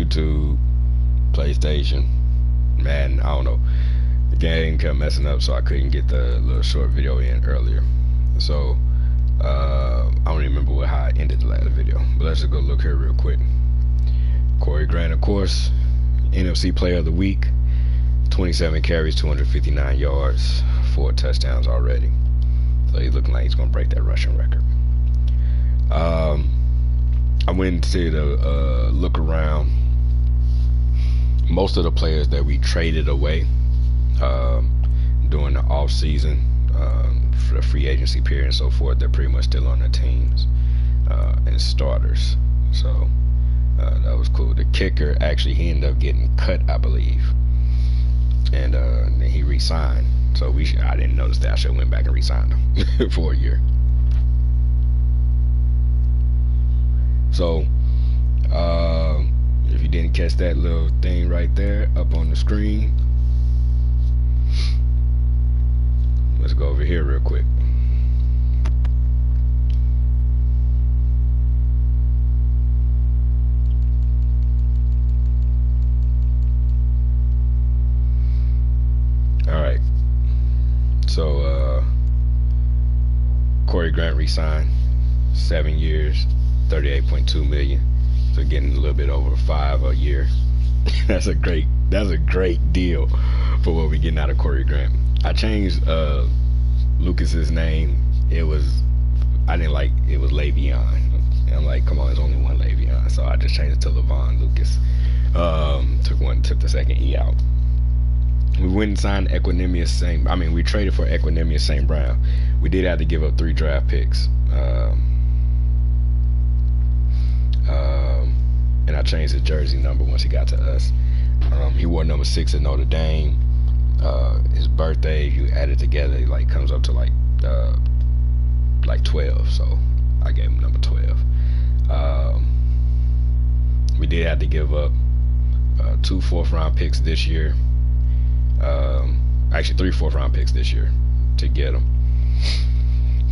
YouTube, PlayStation, Madden. I don't know. The game kept messing up, so I couldn't get the little short video in earlier. So I don't even remember how I ended the last video, but let's just go look here real quick. Corey Grant, of course, NFC Player of the Week, 27 carries, 259 yards, 4 touchdowns already. So he's looking like he's gonna break that rushing record. I went to the look around. Most of the players that we traded away during the off season, for the free agency period and so forth, they're pretty much still on their teams and starters. So that was cool. The kicker, actually, he ended up getting cut, I believe, and then he re-signed. So I didn't notice that. I should have went back and re-signed him for a year. So if you didn't catch that little thing right there up on the screen, let's go over here real quick. Alright. So Corey Grant re-signed, 7 years, 38.2 million. So getting a little bit over 5 a year. that's a great deal for what we're getting out of Corey Grant. I changed Lucas's name. I didn't like it was Le'Veon. And I'm like, come on, there's only one Le'Veon. So I just changed it to Levon Lucas. Took the second E out. We went and signed Equanimous St. we traded for Equanimous St. Brown. We did have to give up 3 draft picks. And I changed his jersey number once he got to us. He wore number 6 at Notre Dame. His birthday, you add it together, it like comes up to like 12. So I gave him number 12. We did have to give up 2 4th-round picks this year. Actually 3 4th-round picks this year to get him.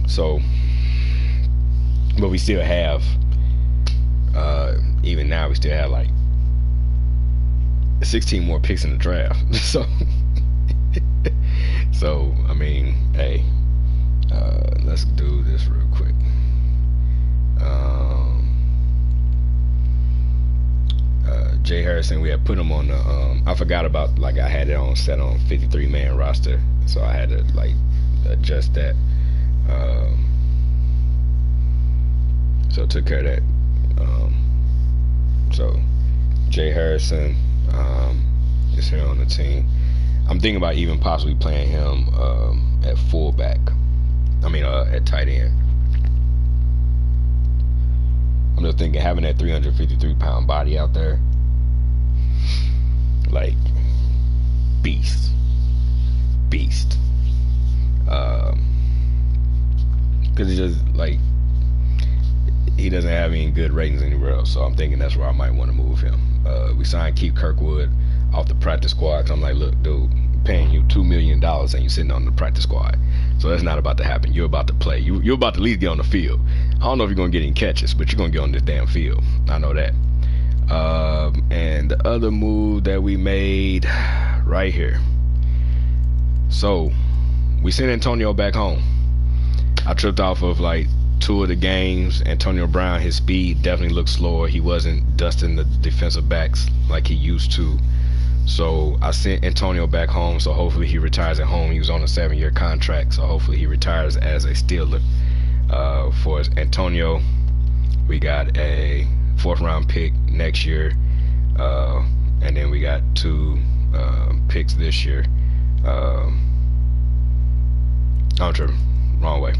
So, but we still have, even now we still have like 16 more picks in the draft. So hey, let's do this real quick. Jay Harrison, we had put him on the I forgot about, like, I had it set on 53-man roster, so I had to like adjust that. So took care of that. So Jay Harrison is here on the team. I'm thinking about even possibly playing him at fullback. At tight end. I'm just thinking, having that 353-pound body out there, like, beast. Because it's just like, he doesn't have any good ratings anywhere else, so I'm thinking that's where I might want to move him. We signed Keith Kirkwood off the practice squad, because I'm like, look, dude, I'm paying you $2 million and you're sitting on the practice squad, so that's not about to happen. You're about to play. You're about to at least get on the field. I don't know if you're gonna get any catches, but you're gonna get on this damn field. I know that. And the other move that we made right here. So we sent Antonio back home. I tripped off of like 2 of the games. Antonio Brown, his speed definitely looked slower. He wasn't dusting the defensive backs like he used to. So I sent Antonio back home, so hopefully he retires at home. He was on a 7-year contract, so hopefully he retires as a Steeler. For Antonio, we got a 4th-round pick next year, and then we got 2 picks this year. I'm tripping, wrong way.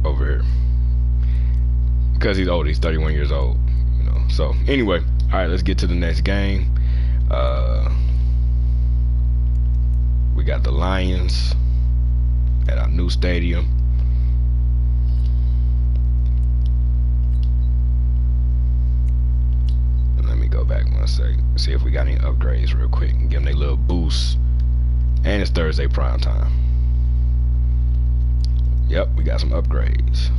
Over here, because he's old. He's 31 years old. So anyway, all right, let's get to the next game. We got the Lions at our new stadium. Let me go back 1 second, see if we got any upgrades real quick and give them a little boost. And it's Thursday prime time. Yep, we got some upgrades.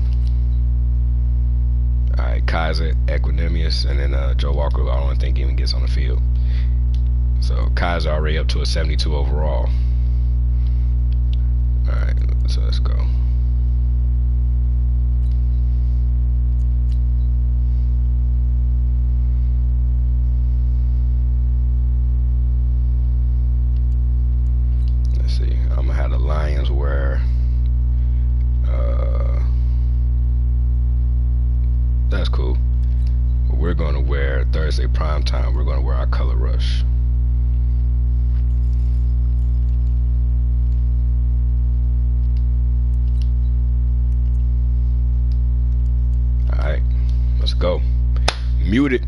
All right, Kaiser, Equanimous, and then Joe Walker, I don't think even gets on the field. So Kaiser already up to a 72 overall. All right, so let's go. Let's see. I'm gonna have the Lions wear. That's cool. But we're gonna wear Thursday prime time. We're gonna wear our color rush. All right, let's go. Mute it.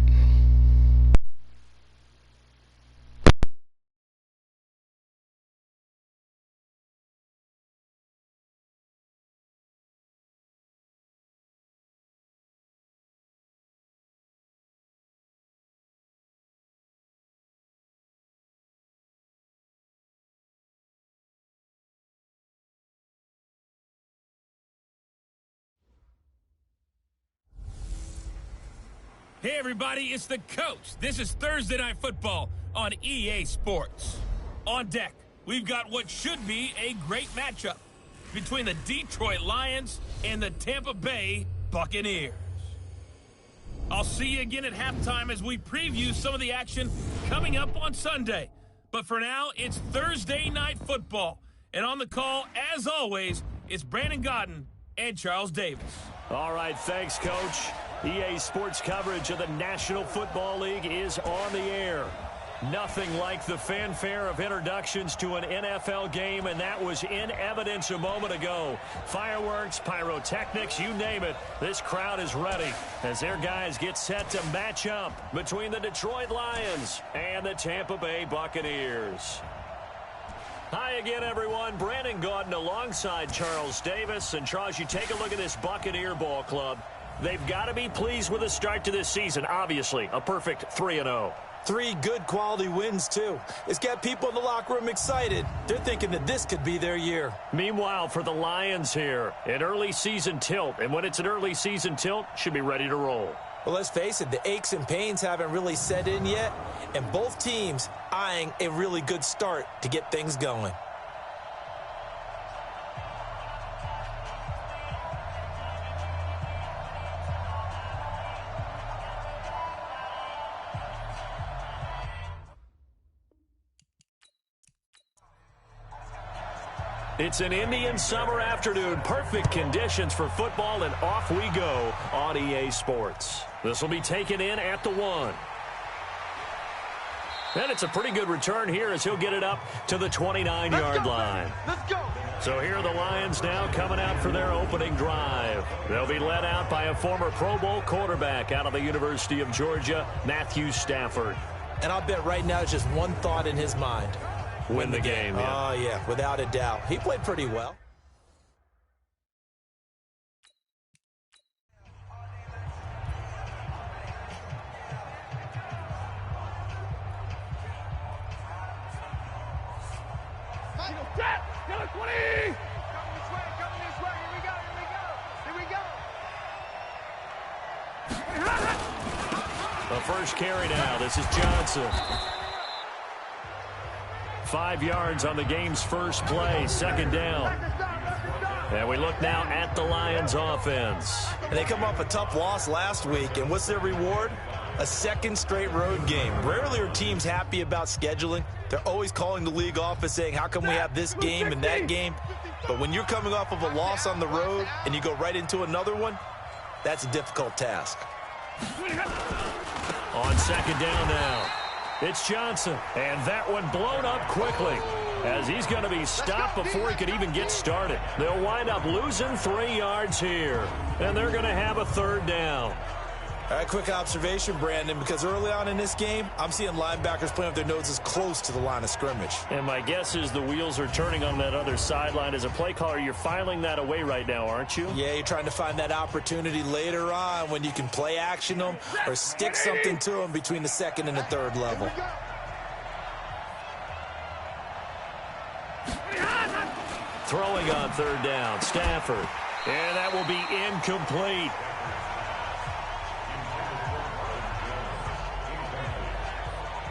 Hey everybody, it's the coach. This is Thursday Night Football on EA Sports. On deck, we've got what should be a great matchup between the Detroit Lions and the Tampa Bay Buccaneers. I'll see you again at halftime as we preview some of the action coming up on Sunday. But for now, it's Thursday Night Football. And on the call, as always, it's Brandon Godden and Charles Davis. All right, thanks, Coach. EA Sports coverage of the National Football League is on the air. Nothing like the fanfare of introductions to an NFL game, and that was in evidence a moment ago. Fireworks, pyrotechnics, you name it. This crowd is ready as their guys get set to match up between the Detroit Lions and the Tampa Bay Buccaneers. Hi again, everyone. Brandon Gaudin alongside Charles Davis. And Charles, you take a look at this Buccaneer ball club. They've got to be pleased with the start to this season. Obviously, a perfect 3-0. 3 good quality wins, too. It's got people in the locker room excited. They're thinking that this could be their year. Meanwhile, for the Lions here, an early season tilt. And when it's an early season tilt, should be ready to roll. Well, let's face it, the aches and pains haven't really set in yet. And both teams eyeing a really good start to get things going. It's an Indian summer afternoon. Perfect conditions for football, and off we go on EA Sports. This will be taken in at the 1. And it's a pretty good return here as he'll get it up to the 29-yard line. Let's go. So here are the Lions now coming out for their opening drive. They'll be led out by a former Pro Bowl quarterback out of the University of Georgia, Matthew Stafford. And I'll bet right now it's just one thought in his mind. Win the game. Oh, yeah, without a doubt. He played pretty well. Coming this way. Here we go. The first carry now. This is Johnson. 5 yards on the game's first play. Second down. And we look now at the Lions offense. And they come off a tough loss last week. And what's their reward? A second straight road game. Rarely are teams happy about scheduling. They're always calling the league office saying, how come we have this game and that game? But when you're coming off of a loss on the road and you go right into another one, that's a difficult task. On second down now, it's Johnson. And that one blown up quickly as he's going to be stopped before he could even get started. They'll wind up losing 3 yards here. And they're going to have a third down. All right, quick observation, Brandon, because early on in this game, I'm seeing linebackers playing with their noses close to the line of scrimmage. And my guess is the wheels are turning on that other sideline. As a play caller, you're filing that away right now, aren't you? Yeah, you're trying to find that opportunity later on when you can play action them or stick something to them between the second and the third level. Throwing on third down, Stafford. And that will be incomplete.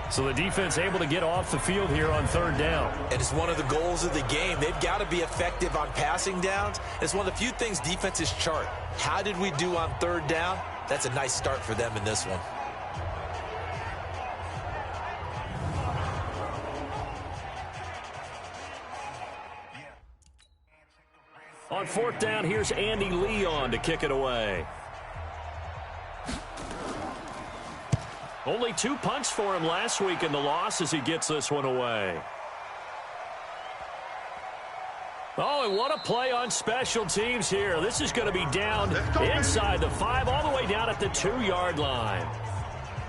So the defense able to get off the field here on third down. And it's one of the goals of the game. They've got to be effective on passing downs. It's one of the few things defenses chart. How did we do on third down? That's a nice start for them in this one. On fourth down, here's Andy Leon to kick it away. Only 2 punts for him last week in the loss as he gets this one away. Oh, and what a play on special teams here. This is going to be down inside the 5, all the way down at the 2-yard line.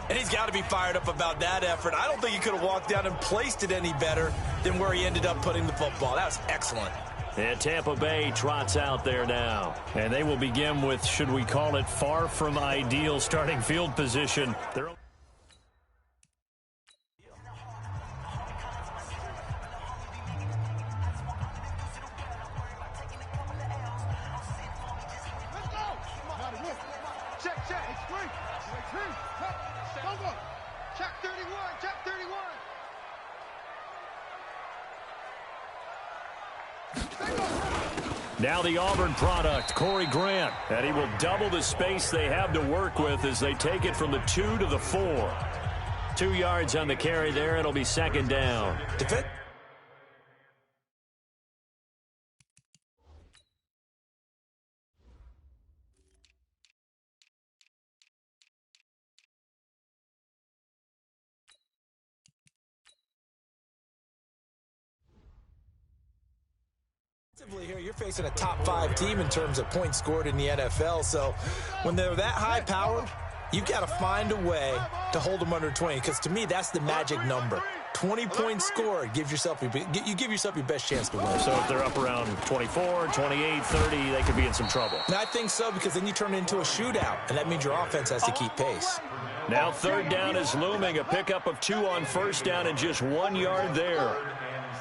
And he's got to be fired up about that effort. I don't think he could have walked down and placed it any better than where he ended up putting the football. That was excellent. And Tampa Bay trots out there now. And they will begin with, should we call it, far from ideal starting field position. They're now the Auburn product, Corey Grant. And he will double the space they have to work with as they take it from the 2 to the 4. 2 yards on the carry there. It'll be second down. Here, you're facing a top 5 team in terms of points scored in the NFL. So when they're that high powered, you've got to find a way to hold them under 20. Because to me, that's the magic number. 20 points scored gives yourself you give yourself your best chance to win. So if they're up around 24, 28, 30, they could be in some trouble. And I think so, because then you turn it into a shootout, and that means your offense has to keep pace. Now third down is looming. A pickup of 2 on first down and just 1 yard there.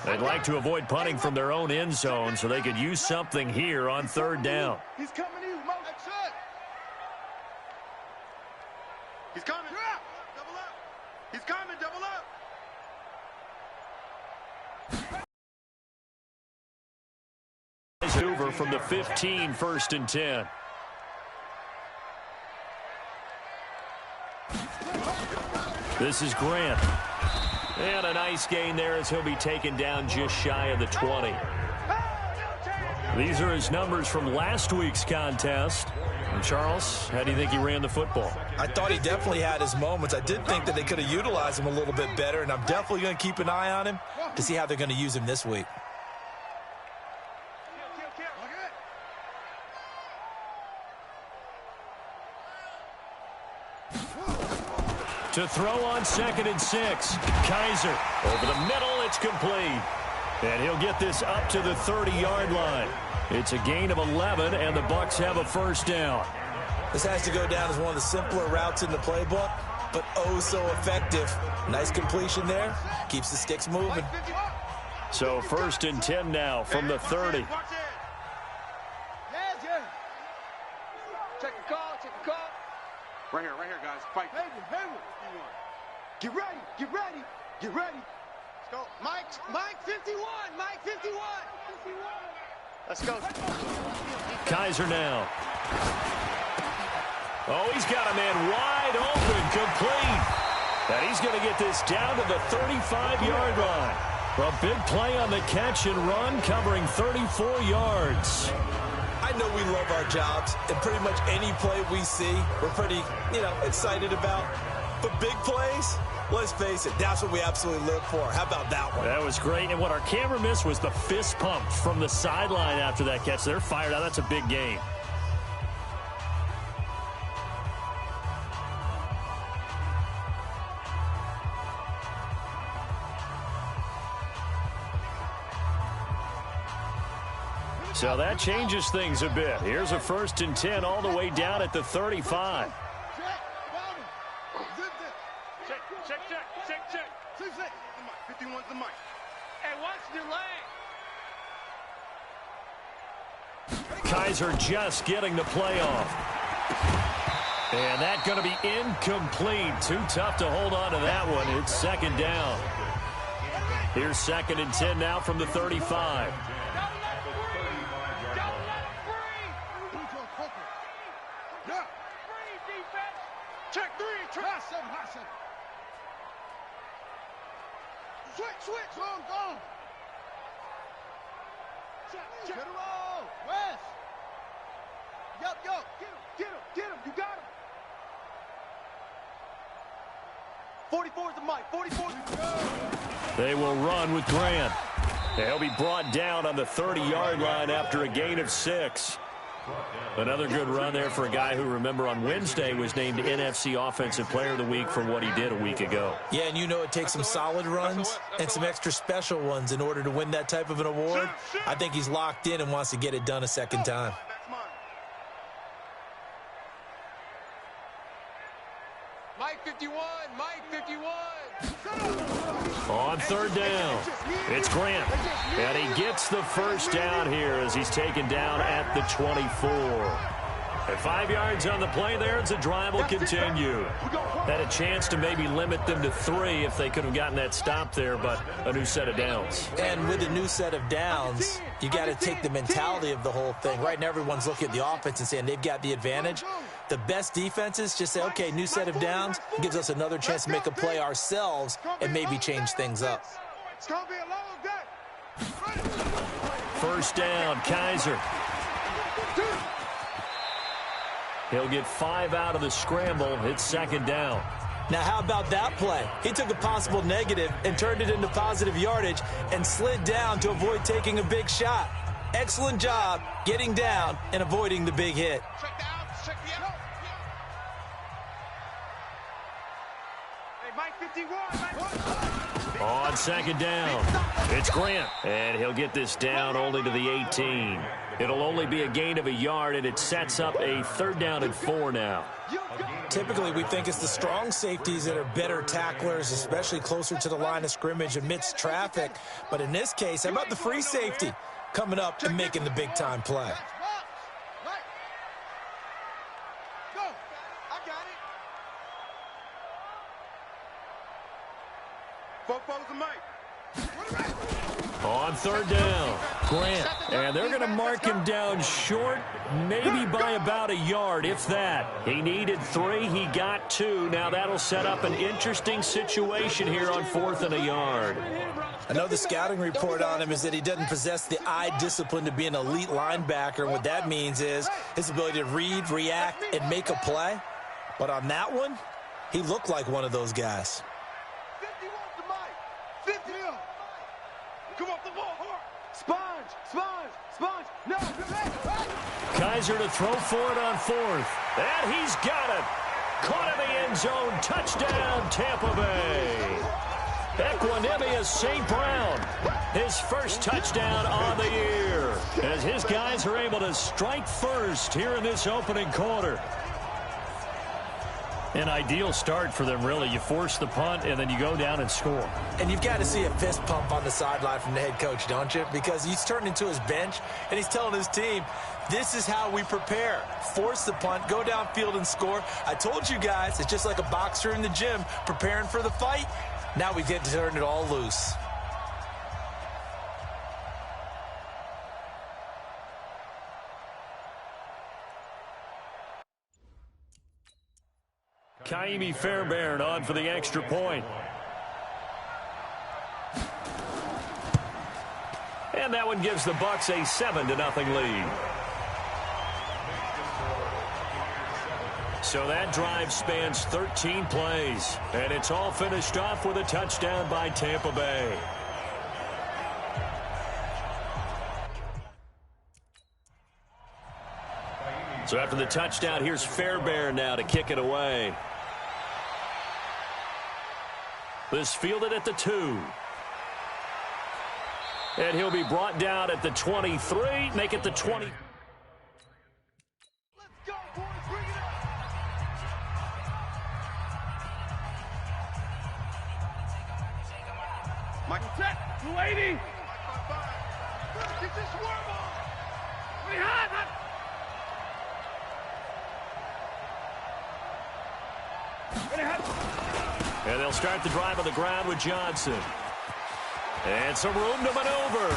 They'd like to avoid punting from their own end zone, so they could use something here on third down. He's coming to you, Mo. That's it. He's coming. Double up. He's coming. Double up. Hoover from the 15, first and 10. This is Grant. And a nice gain there as he'll be taken down just shy of the 20. These are his numbers from last week's contest. And Charles, how do you think he ran the football? I thought he definitely had his moments. I did think that they could have utilized him a little bit better, and I'm definitely going to keep an eye on him to see how they're going to use him this week. To throw on 2nd and 6. Kaiser over the middle. It's complete. And he'll get this up to the 30-yard line. It's a gain of 11, and the Bucs have a first down. This has to go down as one of the simpler routes in the playbook, but oh so effective. Nice completion there. Keeps the sticks moving. So first and 10 now from the 30. Check the call. Check the call. Right here, guys. Fight. Hayward. Get ready. Get ready. Get ready. Let's go. Mike 51. Mike 51. Let's go. Kaiser now. Oh, he's got a man wide open, complete. And he's going to get this down to the 35-yard line. A big play on the catch and run, covering 34 yards. I know we love our jobs, and pretty much any play we see, we're pretty, excited about. But big plays, let's face it, that's what we absolutely look for. How about that one? That was great, and what our camera missed was the fist pump from the sideline after that catch. They're fired out. That's a big game. So that changes things a bit. Here's a first and 10 all the way down at the 35. Check. 51's the mic. Hey, watch the lane. Kaiser just getting the play off. And that's going to be incomplete. Too tough to hold on to that one. It's second down. Here's 2nd and 10 now from the 35. Check 3, trust him, Hassan. Switch, go. Check. Get him all. West. Yup. Get him. You got him. 44 is the mic. 44. They will run with Grant. He'll be brought down on the 30-yard line after a gain of 6. Another good run there for a guy who, remember, on Wednesday was named NFC Offensive Player of the Week for what he did a week ago. Yeah, and you know it takes some solid runs and some extra special ones in order to win that type of an award. I think he's locked in and wants to get it done a second time. Mike 51. On 3rd down, it's Grant. And he gets the first down here as he's taken down at the 24. At 5 yards on the play there, the drive will continue. Had a chance to maybe limit them to 3 if they could have gotten that stop there, but a new set of downs. And with a new set of downs, you got to take the mentality of the whole thing. Right now, everyone's looking at the offense and saying they've got the advantage. The best defenses just say, okay, new set of downs, gives us another chance to make a play ourselves and maybe change things up. It's going to be a long day. First down, Kaiser. He'll get 5 out of the scramble. It's 2nd down. Now, how about that play? He took a possible negative and turned it into positive yardage and slid down to avoid taking a big shot. Excellent job getting down and avoiding the big hit. Check the out. Hey, Mike 51. On 2nd down, it's Grant. And he'll get this down only to the 18. It'll only be a gain of a yard, and it sets up a 3rd down and 4 now. Typically, we think it's the strong safeties that are better tacklers, especially closer to the line of scrimmage amidst traffic. But in this case, how about the free safety coming up and making the big-time play? Go. I got it. Football's the mic. On 3rd down, Grant. And they're going to mark him down short, maybe by about a yard, if that. He needed 3. He got 2. Now that'll set up an interesting situation here on 4th and a yard. I know the scouting report on him is that he doesn't possess the eye discipline to be an elite linebacker. And what that means is his ability to read, react, and make a play. But on that one, he looked like one of those guys. 51's the mic. 50. Come off the ball. Sponge. No. Kaiser to throw for it on 4th. And he's got it. Caught in the end zone. Touchdown, Tampa Bay. Equanimous St. Brown. His first touchdown on the year. As his guys are able to strike first here in this opening quarter. An ideal start for them, really. You force the punt, and then you go down and score. And you've got to see a fist pump on the sideline from the head coach, don't you? Because he's turning into his bench, and he's telling his team, this is how we prepare. Force the punt, go downfield and score. I told you guys, it's just like a boxer in the gym preparing for the fight. Now we get to turn it all loose. Kaimi Fairbairn on for the extra point. And that one gives the Bucs a 7-0 lead. So that drive spans 13 plays. And it's all finished off with a touchdown by Tampa Bay. So after the touchdown, here's Fairbairn now to kick it away. This fielded at the 2. And he'll be brought down at the 23, make it the 20. Let's go, boys. Bring it up. Michael check. 280. Get this worm on. We hot. And they'll start the drive on the ground with Johnson. And some room to maneuver.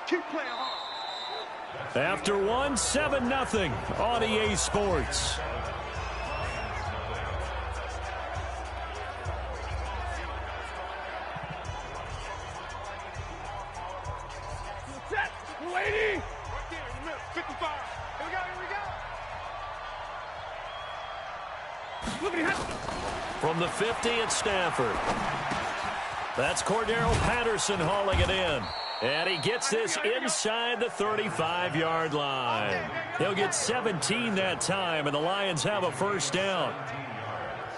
Keep playing hard. After one, 7-0 on EA Sports. Lady! Right there in the middle. 55. Here we go, here we go. Look at him. From the 50 at Stafford. That's Cordero Patterson hauling it in. And he gets this inside the 35-yard line. He'll get 17 that time, and the Lions have a first down.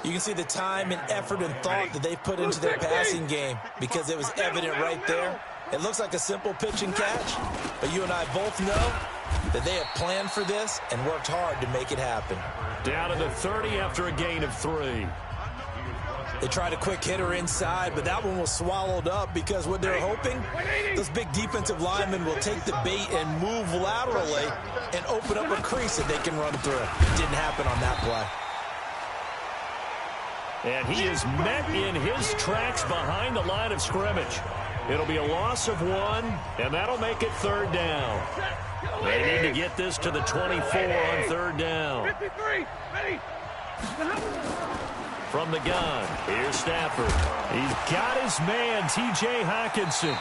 You can see the time and effort and thought that they've put into their passing game because it was evident right there. It looks like a simple pitch and catch, but you and I both know that they have planned for this and worked hard to make it happen. Down to the 30 after a gain of 3. They tried a quick hitter inside, but that one was swallowed up because what they're hoping, those big defensive linemen will take the bait and move laterally and open up a crease that they can run through. It didn't happen on that play. And he is met in his tracks behind the line of scrimmage. It'll be a loss of 1, and that'll make it third down. They need to get this to the 24 on third down. 53. Ready. From the gun, here's Stafford. He's got his man, T.J. Hockenson.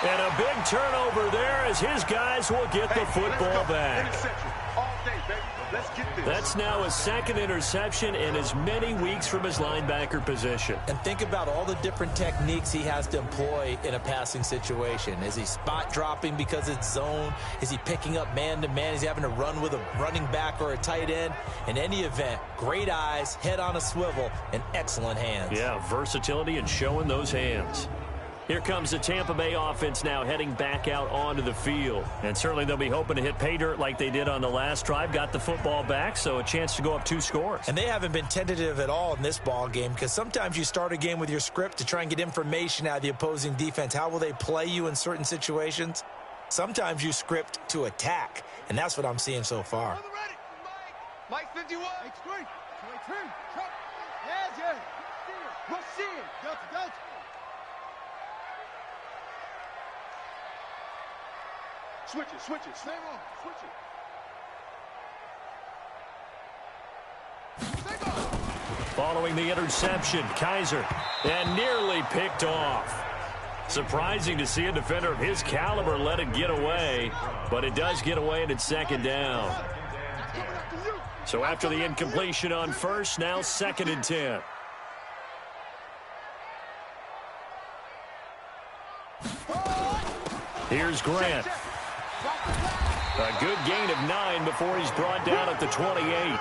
And a big turnover there as his guys will get the football back. Interception. All day, baby. Let's get this. That's now his second interception in as many weeks from his linebacker position. And think about all the different techniques he has to employ in a passing situation. Is he spot dropping because it's zone? Is he picking up man-to-man? Is he having to run with a running back or a tight end? In any event, great eyes, head on a swivel, and excellent hands. Yeah, versatility and showing those hands. Here comes the Tampa Bay offense now heading back out onto the field. And certainly they'll be hoping to hit pay dirt like they did on the last drive. Got the football back, so a chance to go up 2 scores. And they haven't been tentative at all in this ball game because sometimes you start a game with your script to try and get information out of the opposing defense. How will they play you in certain situations? Sometimes you script to attack, and that's what I'm seeing so far. Mike 51. X3. Yes. We'll see it. Delta. Switch it. Stay on. Switch it. Stay on. Following the interception, Kaiser, and nearly picked off. Surprising to see a defender of his caliber let it get away, but it does get away and it's second down. So after the incompletion on first, now 2nd and 10. Here's Grant. A good gain of 9 before he's brought down at the 28.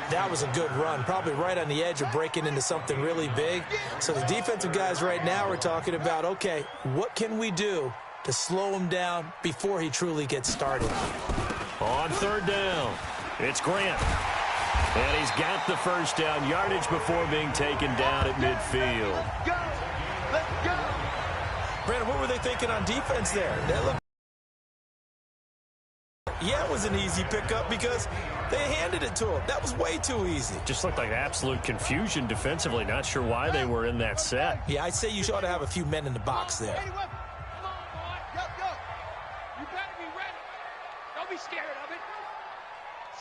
That was a good run, probably right on the edge of breaking into something really big. So the defensive guys right now are talking about, okay, what can we do to slow him down before he truly gets started? On third down, it's Grant. And he's got the first down yardage before being taken down at midfield. Let's go. Brandon, what were they thinking on defense there? That looked, yeah, it was an easy pickup because they handed it to him. That was way too easy. Just looked like absolute confusion defensively. Not sure why they were in that set. Yeah, I'd say you ought to have a few men in the box there. Come on, boy. Go. You better be ready. Don't be scared of it.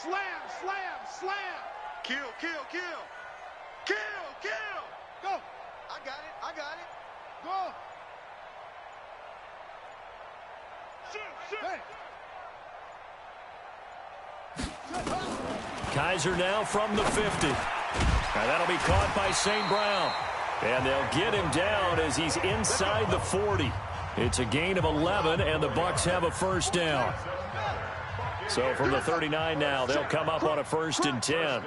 Slam. Kill. Go. I got it. Go. Shoot. Hey. Kaiser now from the 50. Now that'll be caught by St. Brown. And they'll get him down as he's inside the 40. It's a gain of 11, and the Bucs have a first down. So from the 39 now, they'll come up on a 1st and 10.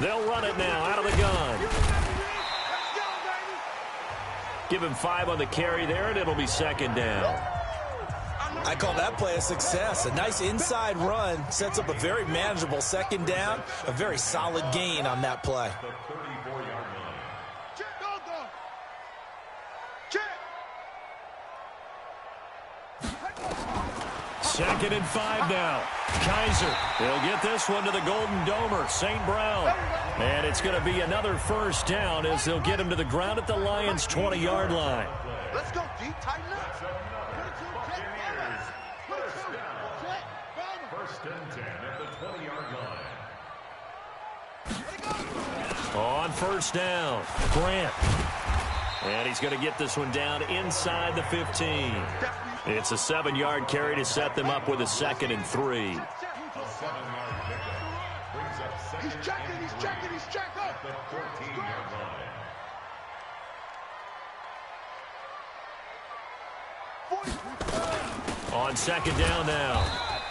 They'll run it now out of the gun. Give him 5 on the carry there, and it'll be 2nd down. I call that play a success. A nice inside run sets up a very manageable 2nd down. A very solid gain on that play. 2nd and 5 now. Kaiser, he'll get this one to the Golden Domer, St. Brown. And it's going to be another 1st down as they'll get him to the ground at the Lions' 20-yard line. Let's go, D. Tighten up. 1st and 10 at the 20-yard line. On 1st down, Grant. And he's going to get this one down inside the 15. It's a 7-yard carry to set them up with a 2nd and 3. A 7-yard pickup brings up 2nd. He's checking. At the 14-yard line. On 2nd down now,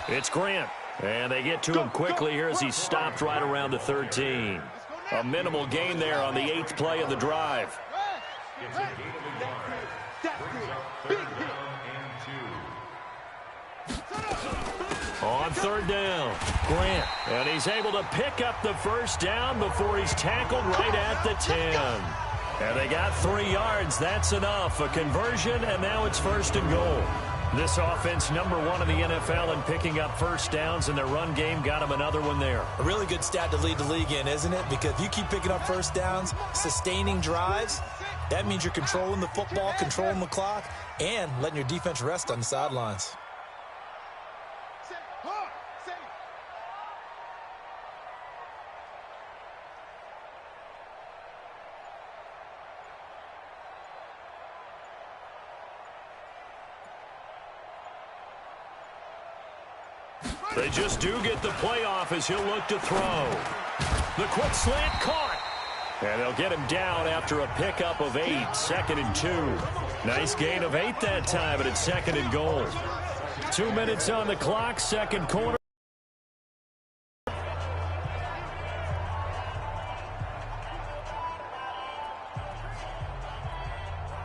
it's Grant. And they get to him quickly here as he's stopped right around the 13. A minimal gain there on the 8th play of the drive. It's a gain of a yard. Brings up 3rd down and 2. On 3rd down, Grant. And he's able to pick up the 1st down before he's tackled right at the 10. And they got 3 yards. That's enough. A conversion, and now it's 1st and goal. This offense, number 1 in the NFL in picking up 1st downs, and their run game got him another one there. A really good stat to lead the league in, isn't it? Because if you keep picking up 1st downs, sustaining drives, that means you're controlling the football, controlling the clock, and letting your defense rest on the sidelines. They just do get the playoff as he'll look to throw. The quick slant caught. And they'll get him down after a pickup of 8, 2nd and 2. Nice gain of 8 that time, but it's 2nd and goal. 2 minutes on the clock, 2nd quarter.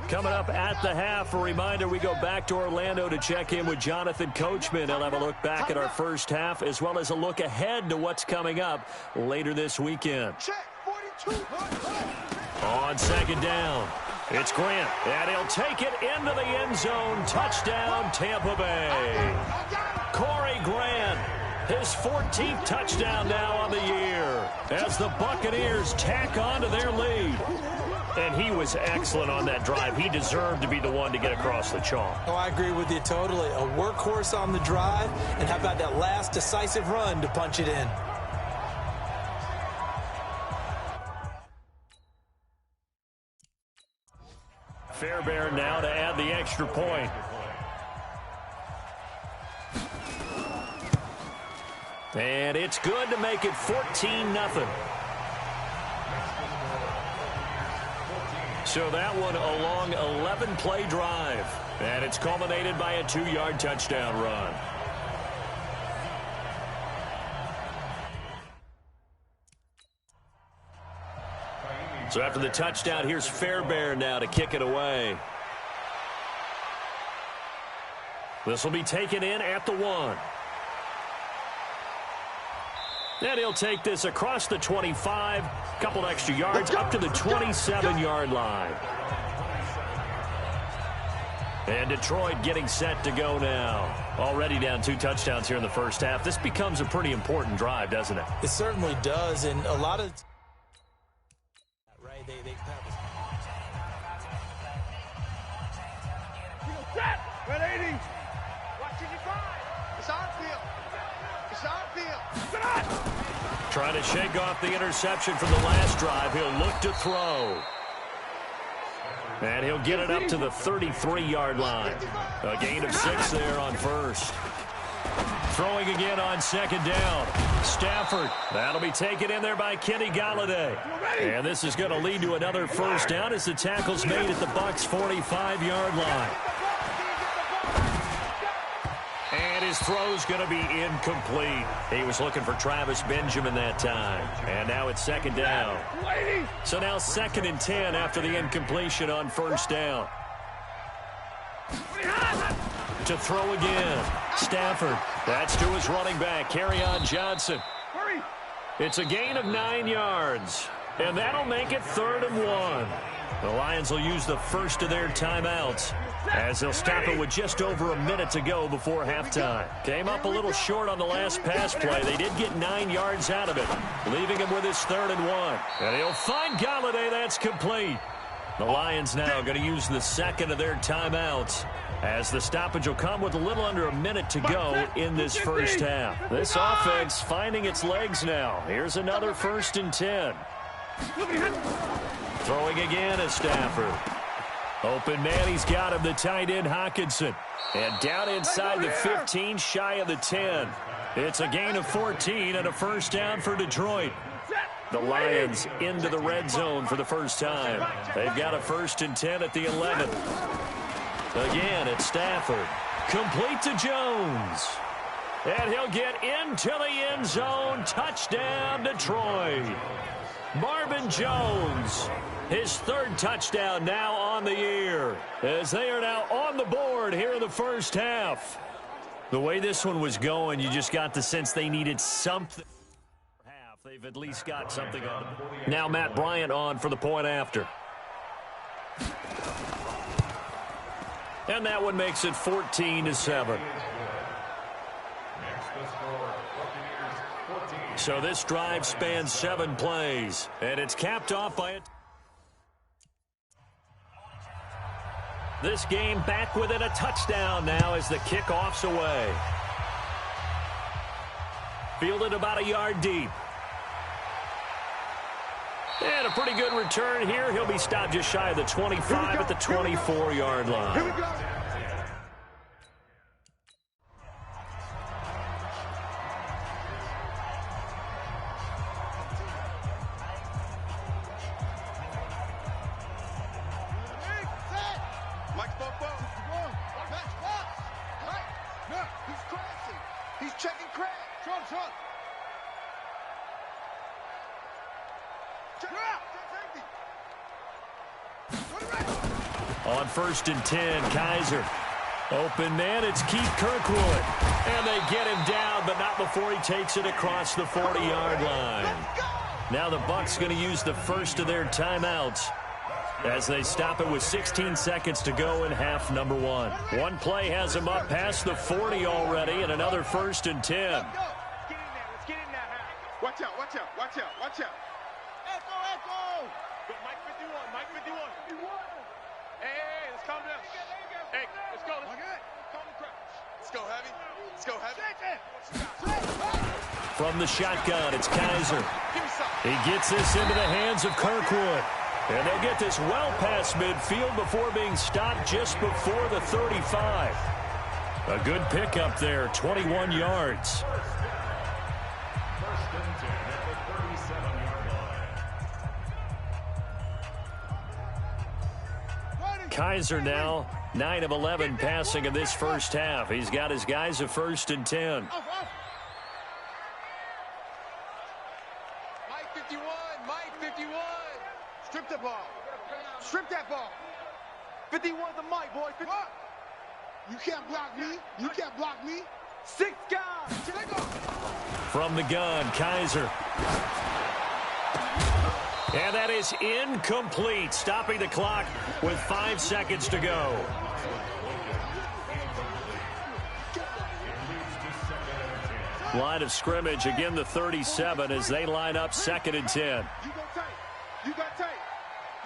Coming up at the half, a reminder, we go back to Orlando to check in with Jonathan Coachman. He'll have a look back at our 1st half as well as a look ahead to what's coming up later this weekend. On 2nd down, it's Grant, and he'll take it into the end zone. Touchdown, Tampa Bay. Corey Grant, his 14th touchdown now on the year as the Buccaneers tack on to their lead. And he was excellent on that drive. He deserved to be the one to get across the chalk. Oh, I agree with you totally. A workhorse on the drive, and how about that last decisive run to punch it in? Fairbairn now to add the extra point. And it's good to make it 14-0. So that one a long 11-play drive. And it's culminated by a 2-yard touchdown run. So after the touchdown, here's Fairbairn now to kick it away. This will be taken in at the 1. And he'll take this across the 25, couple extra yards, up to the 27-yard line. And Detroit getting set to go now. Already down 2 touchdowns here in the 1st half. This becomes a pretty important drive, doesn't it? It certainly does, and a lot of... Red 80. Watch your drive. It's our field. It's our field. Trying to shake off the interception from the last drive. He'll look to throw. And he'll get it up to the 33-yard line. A gain of 6 there on 1st. Throwing again on 2nd down. Stafford. That'll be taken in there by Kenny Galladay. And this is going to lead to another 1st down as the tackle's made at the Bucs' 45-yard line. And his throw's going to be incomplete. He was looking for Travis Benjamin that time. And now it's 2nd down. So now 2nd and 10 after the incompletion on 1st down. To throw again. Stafford. That's to his running back, Kerryon Johnson. It's a gain of 9 yards. And that'll make it 3rd and 1. The Lions will use the first of their timeouts as they'll stop it with just over a minute to go before halftime. Came up a little short on the last pass play. They did get 9 yards out of it, leaving him with his 3rd and 1. And he'll find Galladay. That's complete. The Lions now going to use the second of their timeouts as the stoppage will come with a little under a minute to go in this first half. This offense finding its legs now. Here's another 1st and 10. Throwing again is Stafford. Open man, he's got him, the tight end Hockenson. And down inside the 15, shy of the 10. It's a gain of 14 and a first down for Detroit. The Lions into the red zone for the first time. They've got a 1st and 10 at the 11. Again, it's Stafford. Complete to Jones. And he'll get into the end zone. Touchdown, Detroit. Marvin Jones, his 3rd touchdown now on the year, as they are now on the board here in the first half. The way this one was going, you just got the sense they needed something. They've at least got something on. Now Matt Bryant on for the point after. And that one makes it 14-7. So this drive spans 7 plays, and it's capped off by it. This game back within a touchdown now as the kickoff's away. Fielded about a yard deep. And a pretty good return here. He'll be stopped just shy of the 25 at the 24-yard line. Here we go. Mike's bump up. Match box. Mike. No, he's crashing. He's checking crash. Trump. On 1st and 10, Kaiser. Open man, it's Keith Kirkwood. And they get him down, but not before he takes it across the 40-yard line. Now the Bucs going to use the first of their timeouts as they stop it with 16 seconds to go in half number 1. One play has them up past the 40 already, and another 1st and 10. Let's get in there. Let's get in there. Watch out. Echo. Go, Mike 51. Hey, let's calm down. Hey, let's go. Calm the crowd. Let's go heavy. From the shotgun, it's Kaiser. He gets this into the hands of Kirkwood. And they'll get this well past midfield before being stopped just before the 35. A good pickup there, 21 yards. Kaiser now 9 of 11 passing in this first half. He's got his guys a 1st and 10. Mike 51. Strip that ball. 51 the Mike, boy. You can't block me. 6 guys. Take off. From the gun, Kaiser. And that is incomplete, stopping the clock with 5 seconds to go. Line of scrimmage, again the 37 as they line up 2nd and 10. You got tight.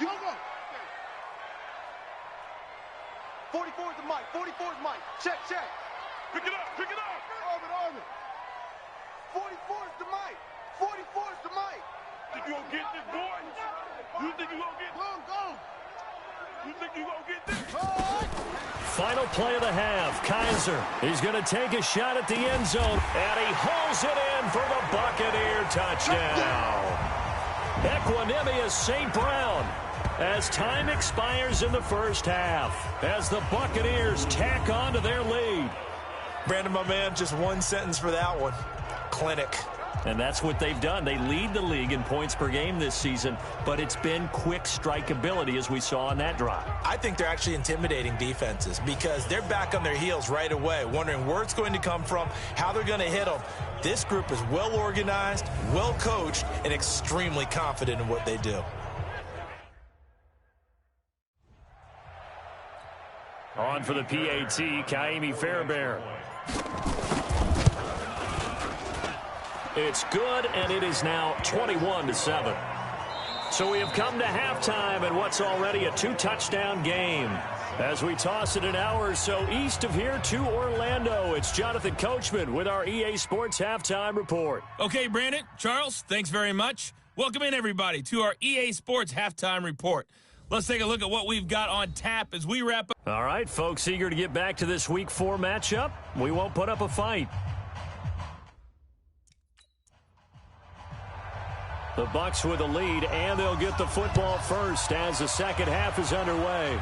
You go. 44 is the Mike. 44 is Mike. Check. Pick it up. Orbit. 44 is the Mike. 44 is the Mike. Think you gonna get this, boy? You think you gonna get this? Go. You think you gonna get this? Final play of the half. Kaiser, he's going to take a shot at the end zone, and he hauls it in for the Buccaneer touchdown. Equanimous St. Brown as time expires in the first half as the Buccaneers tack on to their lead. Brandon, my man, just one sentence for that one. Clinic. And that's what they've done. They lead the league in points per game this season, but it's been quick strike ability as we saw on that drive. I think they're actually intimidating defenses because they're back on their heels right away, wondering where it's going to come from, how they're going to hit them. This group is well organized, well coached, and extremely confident in what they do. On for the PAT, Kaimi Fairbairn. It's good, and it is now 21-7. So we have come to halftime in what's already a 2-touchdown game. As we toss it an hour or so east of here to Orlando, it's Jonathan Coachman with our EA Sports Halftime Report. Okay, Brandon, Charles, thanks very much. Welcome in, everybody, to our EA Sports Halftime Report. Let's take a look at what we've got on tap as we wrap up. All right, folks, eager to get back to this Week 4 matchup. We won't put up a fight. The Bucs with a lead, and they'll get the football first as the second half is underway.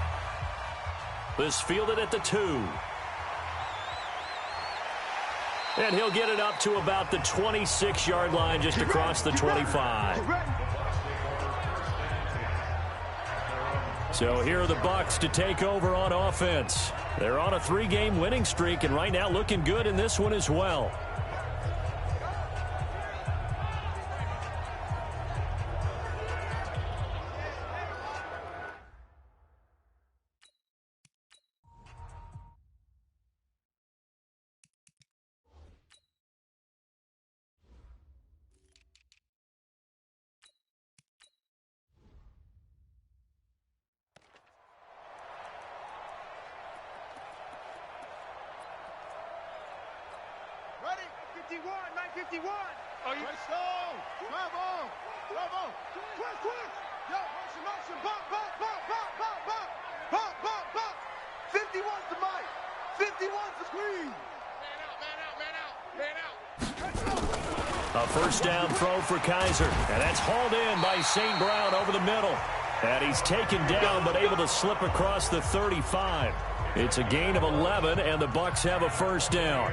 This fielded at the 2. And he'll get it up to about the 26-yard line, just across the 25. So here are the Bucs to take over on offense. They're on a 3-game winning streak, and right now looking good in this one as well. Ready? 51, 951. Are you? Let's go. Bravo. Bravo. Quick, quick. Yo, motion, motion. Bump, bump, bump, bump, bump, bump. Bump, bump, bump. 51's the mic. 51's the screen. Man out, man out, man out, man out. A first down throw for Kaiser. And that's hauled in by St. Brown over the middle. And he's taken down but able to slip across the 35. It's a gain of 11, and the Bucs have a first down.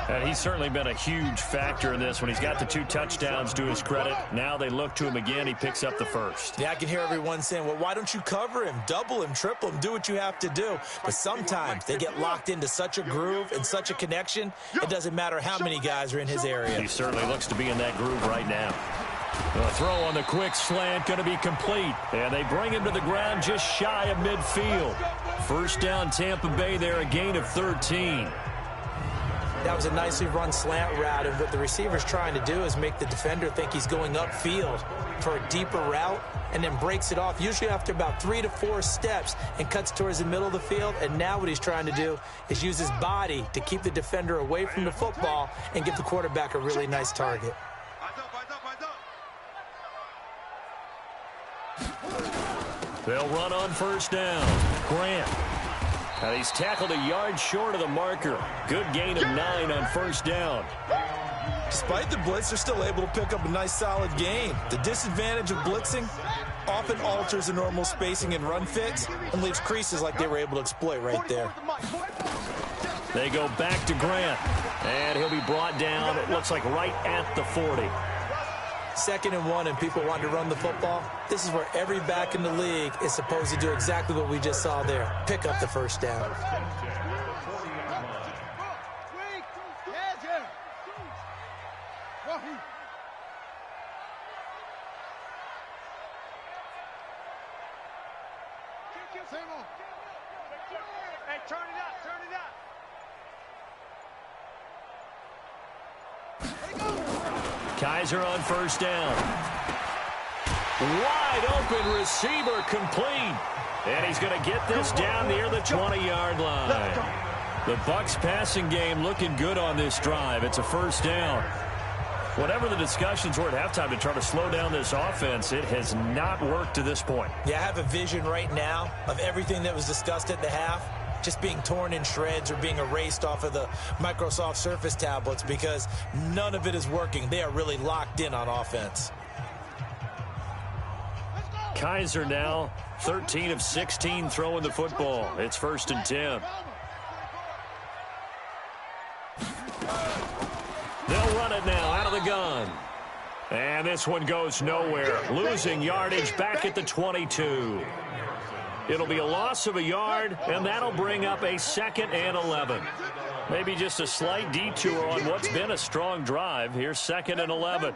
And he's certainly been a huge factor in this when he's got the 2 touchdowns to his credit. Now they look to him again. He picks up the first. Yeah, I can hear everyone saying, well, why don't you cover him, double him, triple him, do what you have to do. But sometimes they get locked into such a groove and such a connection, it doesn't matter how many guys are in his area. He certainly looks to be in that groove right now. The throw on the quick slant going to be complete. And they bring him to the ground just shy of midfield. First down Tampa Bay there, a gain of 13. That was a nicely run slant route, and what the receiver's trying to do is make the defender think he's going upfield for a deeper route and then breaks it off, usually after about 3 to 4 steps, and cuts towards the middle of the field. And now what he's trying to do is use his body to keep the defender away from the football and give the quarterback a really nice target. They'll run on first down. Grant. And he's tackled a yard short of the marker. Good gain of 9 on first down. Despite the blitz, they're still able to pick up a nice solid gain. The disadvantage of blitzing often alters the normal spacing and run fits and leaves creases like they were able to exploit right there. They go back to Grant. And he'll be brought down, it looks like right at the 40. 2nd and 1, and people want to run the football. This is where every back in the league is supposed to do exactly what we just saw there. Pick up the first down. Hey, turn it up, turn it up. Kaiser on first down. Wide open receiver complete. And he's going to get this down near the 20-yard line. The Bucs passing game looking good on this drive. It's a first down. Whatever the discussions were at halftime to try to slow down this offense, it has not worked to this point. Yeah, I have a vision right now of everything that was discussed at the half just being torn in shreds or being erased off of the Microsoft Surface tablets because none of it is working. They are really locked in on offense. Kaiser now 13 of 16 throwing the football. It's 1st and 10. They'll run it now out of the gun. And this one goes nowhere. Losing yardage back at the 22. It'll be a loss of a yard, and that'll bring up a 2nd and 11. Maybe just a slight detour on what's been a strong drive. Here's 2nd and 11.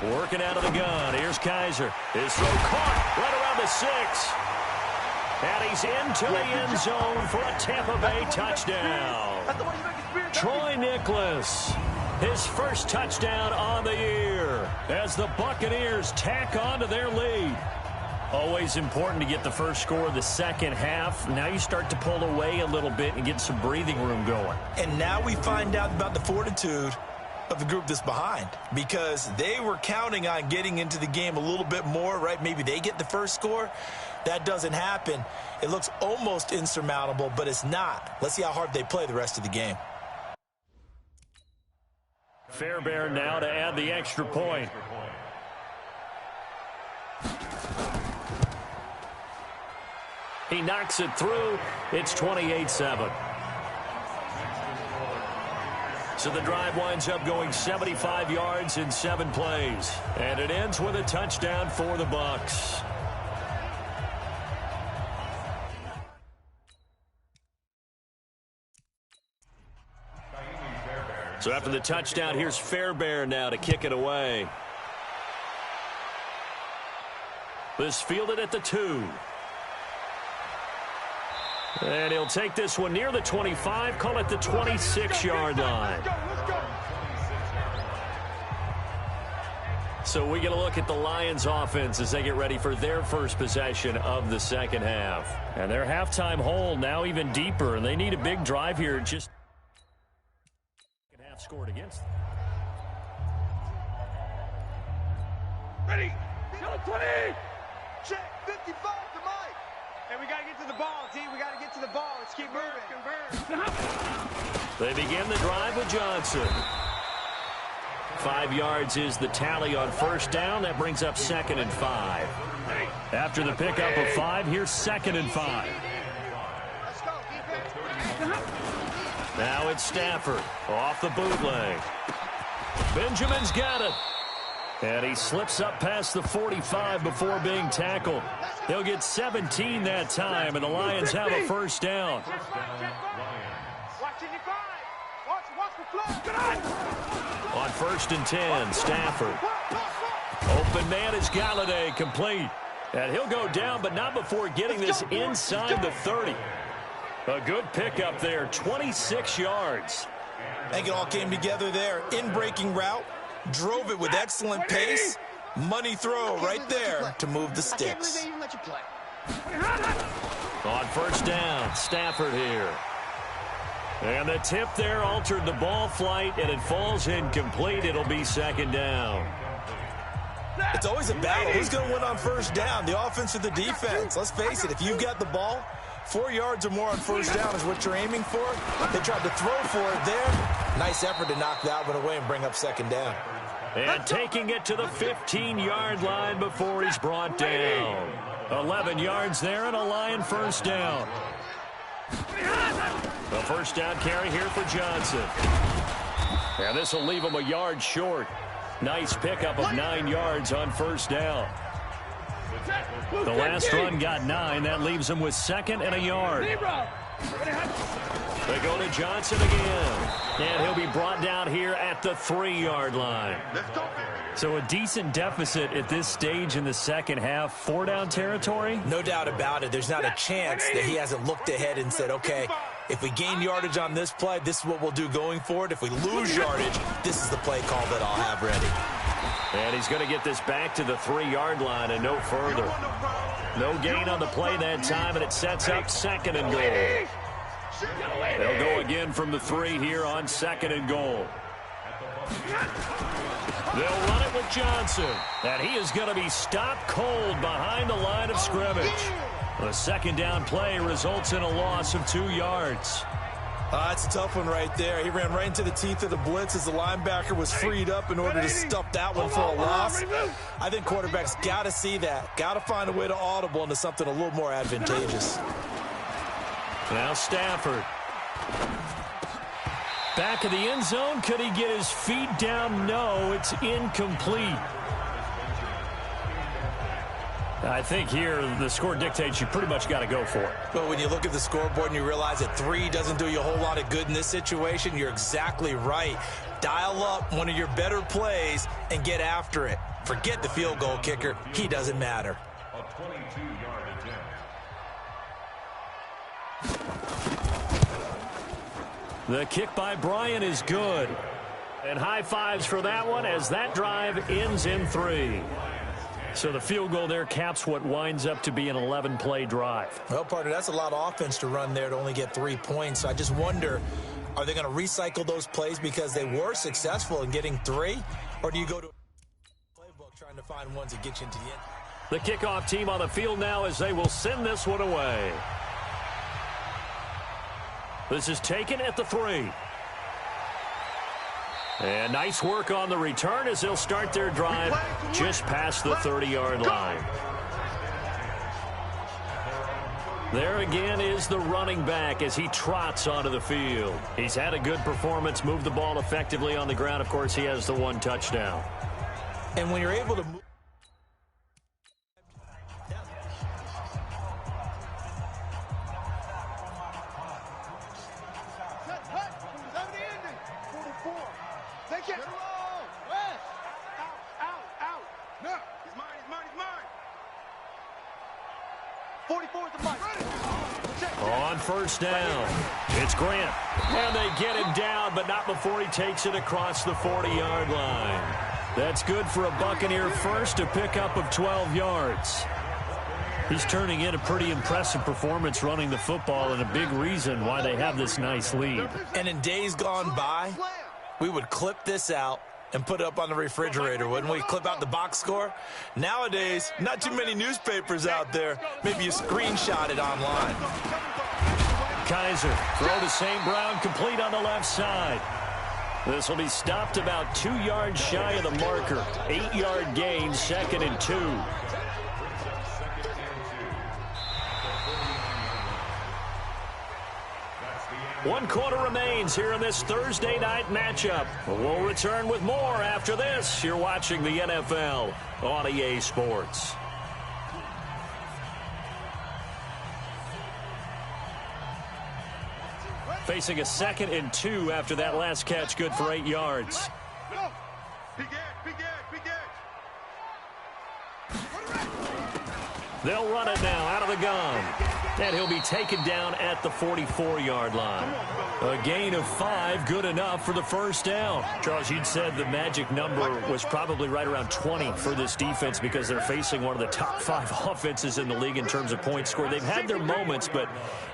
Working out of the gun. Here's Kaiser. His throw caught right around the 6. And he's into the end zone for a Tampa Bay touchdown. Troy Nicholas, his first touchdown on the year as the Buccaneers tack on to their lead. Always important to get the first score of the second half. Now you start to pull away a little bit and get some breathing room going. And now we find out about the fortitude of the group that's behind, because they were counting on getting into the game a little bit more, right? Maybe they get the first score. That doesn't happen. It looks almost insurmountable, but it's not. Let's see how hard they play the rest of the game. Fairbairn now to add the extra point. He knocks it through. It's 28-7. So the drive winds up going 75 yards in 7 plays. And it ends with a touchdown for the Bucs. So after the touchdown, here's Fairbairn now to kick it away. This fielded at the 2. And he'll take this one near the 25, call it the 26-yard line. So we get a look at the Lions offense as they get ready for their first possession of the second half. And their halftime hole now even deeper, and they need a big drive here. Just second half scored against them. Ready? Go 20! Check 55 to Mike. And we got to get to the ball, T. We got to get to the ball. Let's keep moving. They begin the drive with Johnson. 5 yards is the tally on first down. That brings up 2nd and 5. After the pickup of 5, here's 2nd and 5. Let's go, defense. Now it's Stafford off the bootleg. Benjamin's got it. And he slips up past the 45 before being tackled. He'll get 17 that time, and the Lions have a first down. Watch 85. Watch the flag. On 1st and 10, Stafford. Open man is Galladay, complete. And he'll go down, but not before getting this inside the 30. A good pickup there, 26 yards. I think it all came together there. In-breaking route. Drove it with excellent pace. Money throw right there to move the sticks. On first down, Stafford here. And the tip there altered the ball flight, and it falls incomplete. It'll be 2nd down. It's always a battle. Who's going to win on first down, the offense or the defense? Let's face it, if you've got the ball, 4 yards or more on first down is what you're aiming for. They tried to throw for it there. Nice effort to knock that one away and bring up 2nd down. And taking it to the 15-yard line before he's brought down. 11 yards there and a Lion first down. The first down carry here for Johnson. And this will leave him a yard short. Nice pickup of 9 yards on first down. The last run got 9. That leaves him with 2nd and a yard. They go to Johnson again. And he'll be brought down here at the 3-yard line. So a decent deficit at this stage in the second half. 4-down territory? No doubt about it. There's not a chance that he hasn't looked ahead and said, okay, if we gain yardage on this play, this is what we'll do going forward. If we lose yardage, this is the play call that I'll have ready. And he's going to get this back to the 3-yard line and no further. No gain on the play that time, and it sets up 2nd and goal. They'll go again from the 3 here on 2nd and goal. They'll run it with Johnson. And he is going to be stopped cold behind the line of scrimmage. The 2nd down play results in a loss of 2 yards. That's a tough one right there. He ran right into the teeth of the blitz as the linebacker was freed up in order to stuff that one for a loss. I think quarterbacks got to see that. Got to find a way to audible into something a little more advantageous. Now Stafford. Back of the end zone. Could he get his feet down? No, it's incomplete. I think here the score dictates you pretty much got to go for it. But when you look at the scoreboard and you realize that 3 doesn't do you a whole lot of good in this situation, you're exactly right. Dial up one of your better plays and get after it. Forget the field goal kicker. He doesn't matter. A 22-yard attempt. The kick by Bryant is good. And high fives for that one as that drive ends in 3. So the field goal there caps what winds up to be an 11-play drive. Well, partner, that's a lot of offense to run there to only get 3 points. So I just wonder, are they going to recycle those plays because they were successful in getting 3? Or do you go to a playbook trying to find ones that get you into the end? The kickoff team on the field now as they will send this one away. This is taken at the 3. And nice work on the return as they'll start their drive just past the 30-yard line. There again is the running back as he trots onto the field. He's had a good performance, moved the ball effectively on the ground. Of course, he has the 1 touchdown. And when you're able to move, on first down, it's Grant. And they get him down, but not before he takes it across the 40-yard line. That's good for a Buccaneer first, a pickup of 12 yards. He's turning in a pretty impressive performance running the football and a big reason why they have this nice lead. and in days gone by, we would clip this out and put it up on the refrigerator, wouldn't we? Clip out the box score. Nowadays, not too many newspapers out there. Maybe you screenshot it online. Kaiser, throw to St. Brown, complete on the left side. This will be stopped about 2 yards shy of the marker. 8-yard gain, 2nd and 2. One quarter remains here in this Thursday night matchup. We'll return with more after this. You're watching the NFL on EA Sports. Facing a 2nd and 2 after that last catch, good for 8 yards. They'll run it now out of the gun. And he'll be taken down at the 44-yard line. A gain of 5, good enough for the first down. Charles, you'd said the magic number was probably right around 20 for this defense because they're facing one of the top 5 offenses in the league in terms of points scored. They've had their moments, but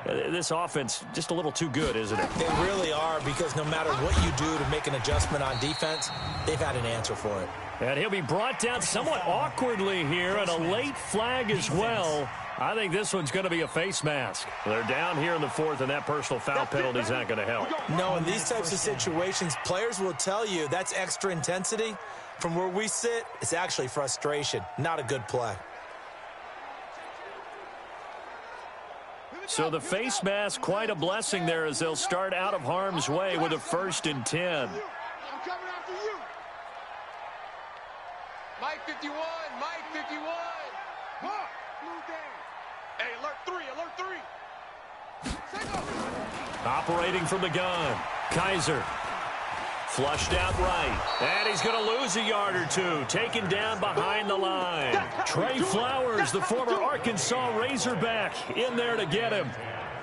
this offense just a little too good, isn't it? They really are, because no matter what you do to make an adjustment on defense, they've had an answer for it. And he'll be brought down somewhat awkwardly here, and a late flag as well. I think this one's going to be a face mask. They're down here in the 4th, and that personal foul penalty is not going to help. No, in these types of situations, players will tell you that's extra intensity. From where we sit, it's actually frustration, not a good play. So the face mask, quite a blessing there as they'll start out of harm's way with a 1st and 10. I'm coming after you. Mike 51, Mike 51. Huh? Move down. Hey, alert 3, alert 3. Operating from the gun, Kaiser. Flushed out right. And he's going to lose a yard or 2. Taken down behind the line. Trey Flowers, the former Arkansas Razorback, in there to get him.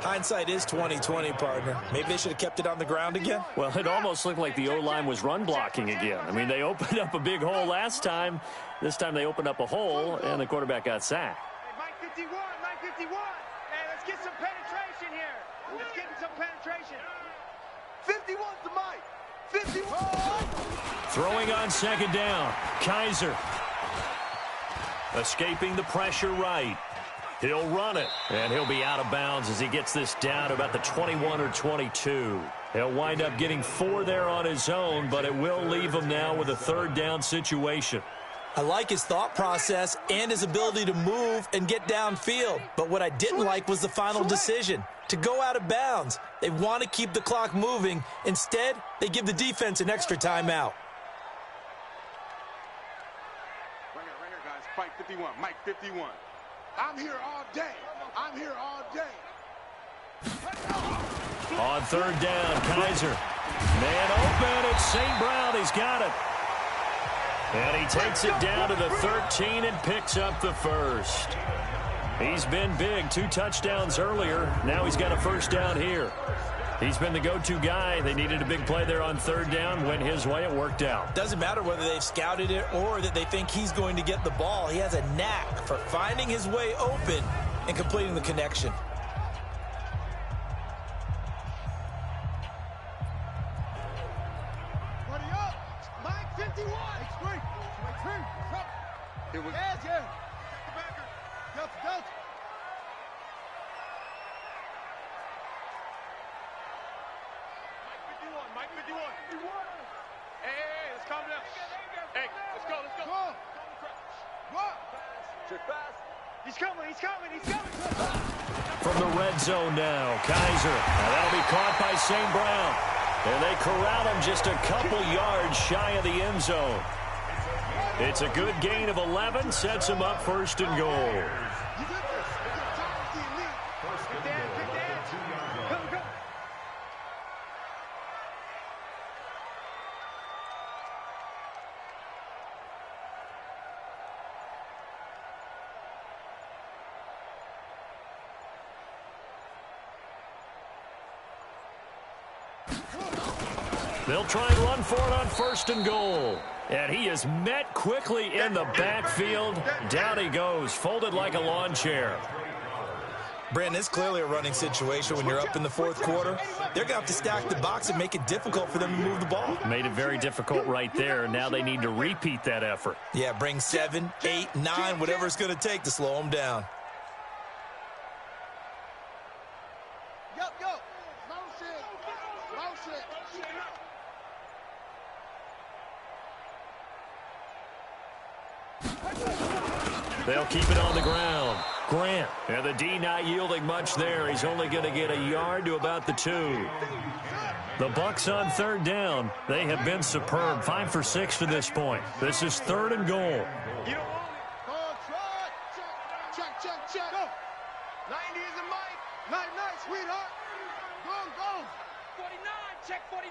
Hindsight is 20/20, partner. Maybe they should have kept it on the ground again. Well, it almost looked like the O-line was run blocking again. I mean, they opened up a big hole last time. This time they opened up a hole, and the quarterback got sacked. Hey, Mike 51, Mike 51. Hey, let's get some penetration here. Let's get some penetration. 51's the Mike. 51. Throwing on 2nd down, Kaiser. Escaping the pressure right. He'll run it, and he'll be out of bounds as he gets this down to about the 21 or 22. He'll wind up getting 4 there on his own, but it will leave him now with a 3rd down situation. I like his thought process and his ability to move and get downfield. But what I didn't like was the final decision, to go out of bounds. They want to keep the clock moving. Instead, they give the defense an extra timeout. Right here, guys. Fight 51, Mike 51. I'm here all day. I'm here all day. On 3rd down, Kaiser. Man open, it's St. Brown. He's got it. And he takes it down to the 13 and picks up the first. He's been big, 2 touchdowns earlier. Now he's got a first down here. He's been the go-to guy. They needed a big play there on 3rd down. Went his way. It worked out. Doesn't matter whether they've scouted it or that they think he's going to get the ball. He has a knack for finding his way open and completing the connection. Buddy up. Mike 51. Here we go. Yeah. Delta. Mike 51. Hey, let's calm down. Hey, let's go. Check fast. He's coming. From the red zone now, Kaiser. Now that'll be caught by St. Brown. And they corral him just a couple yards shy of the end zone. It's a good gain of 11, sets him up 1st and goal. They'll try and run for it on 1st and goal. And he is met quickly in the backfield. Down he goes, folded like a lawn chair. Brandon, it's clearly a running situation when you're up in the 4th quarter. They're going to have to stack the box and make it difficult for them to move the ball. Made it very difficult right there. Now they need to repeat that effort. Yeah, bring 7, 8, 9, whatever it's going to take to slow them down. They'll keep it on the ground. Grant. And the D not yielding much there. He's only going to get a yard to about the 2. The Bucs on 3rd down. They have been superb. 5 for 6 to this point. This is 3rd and goal. Check. Go. 90 is a Mike. Night, sweetheart. Go. 49, check 49.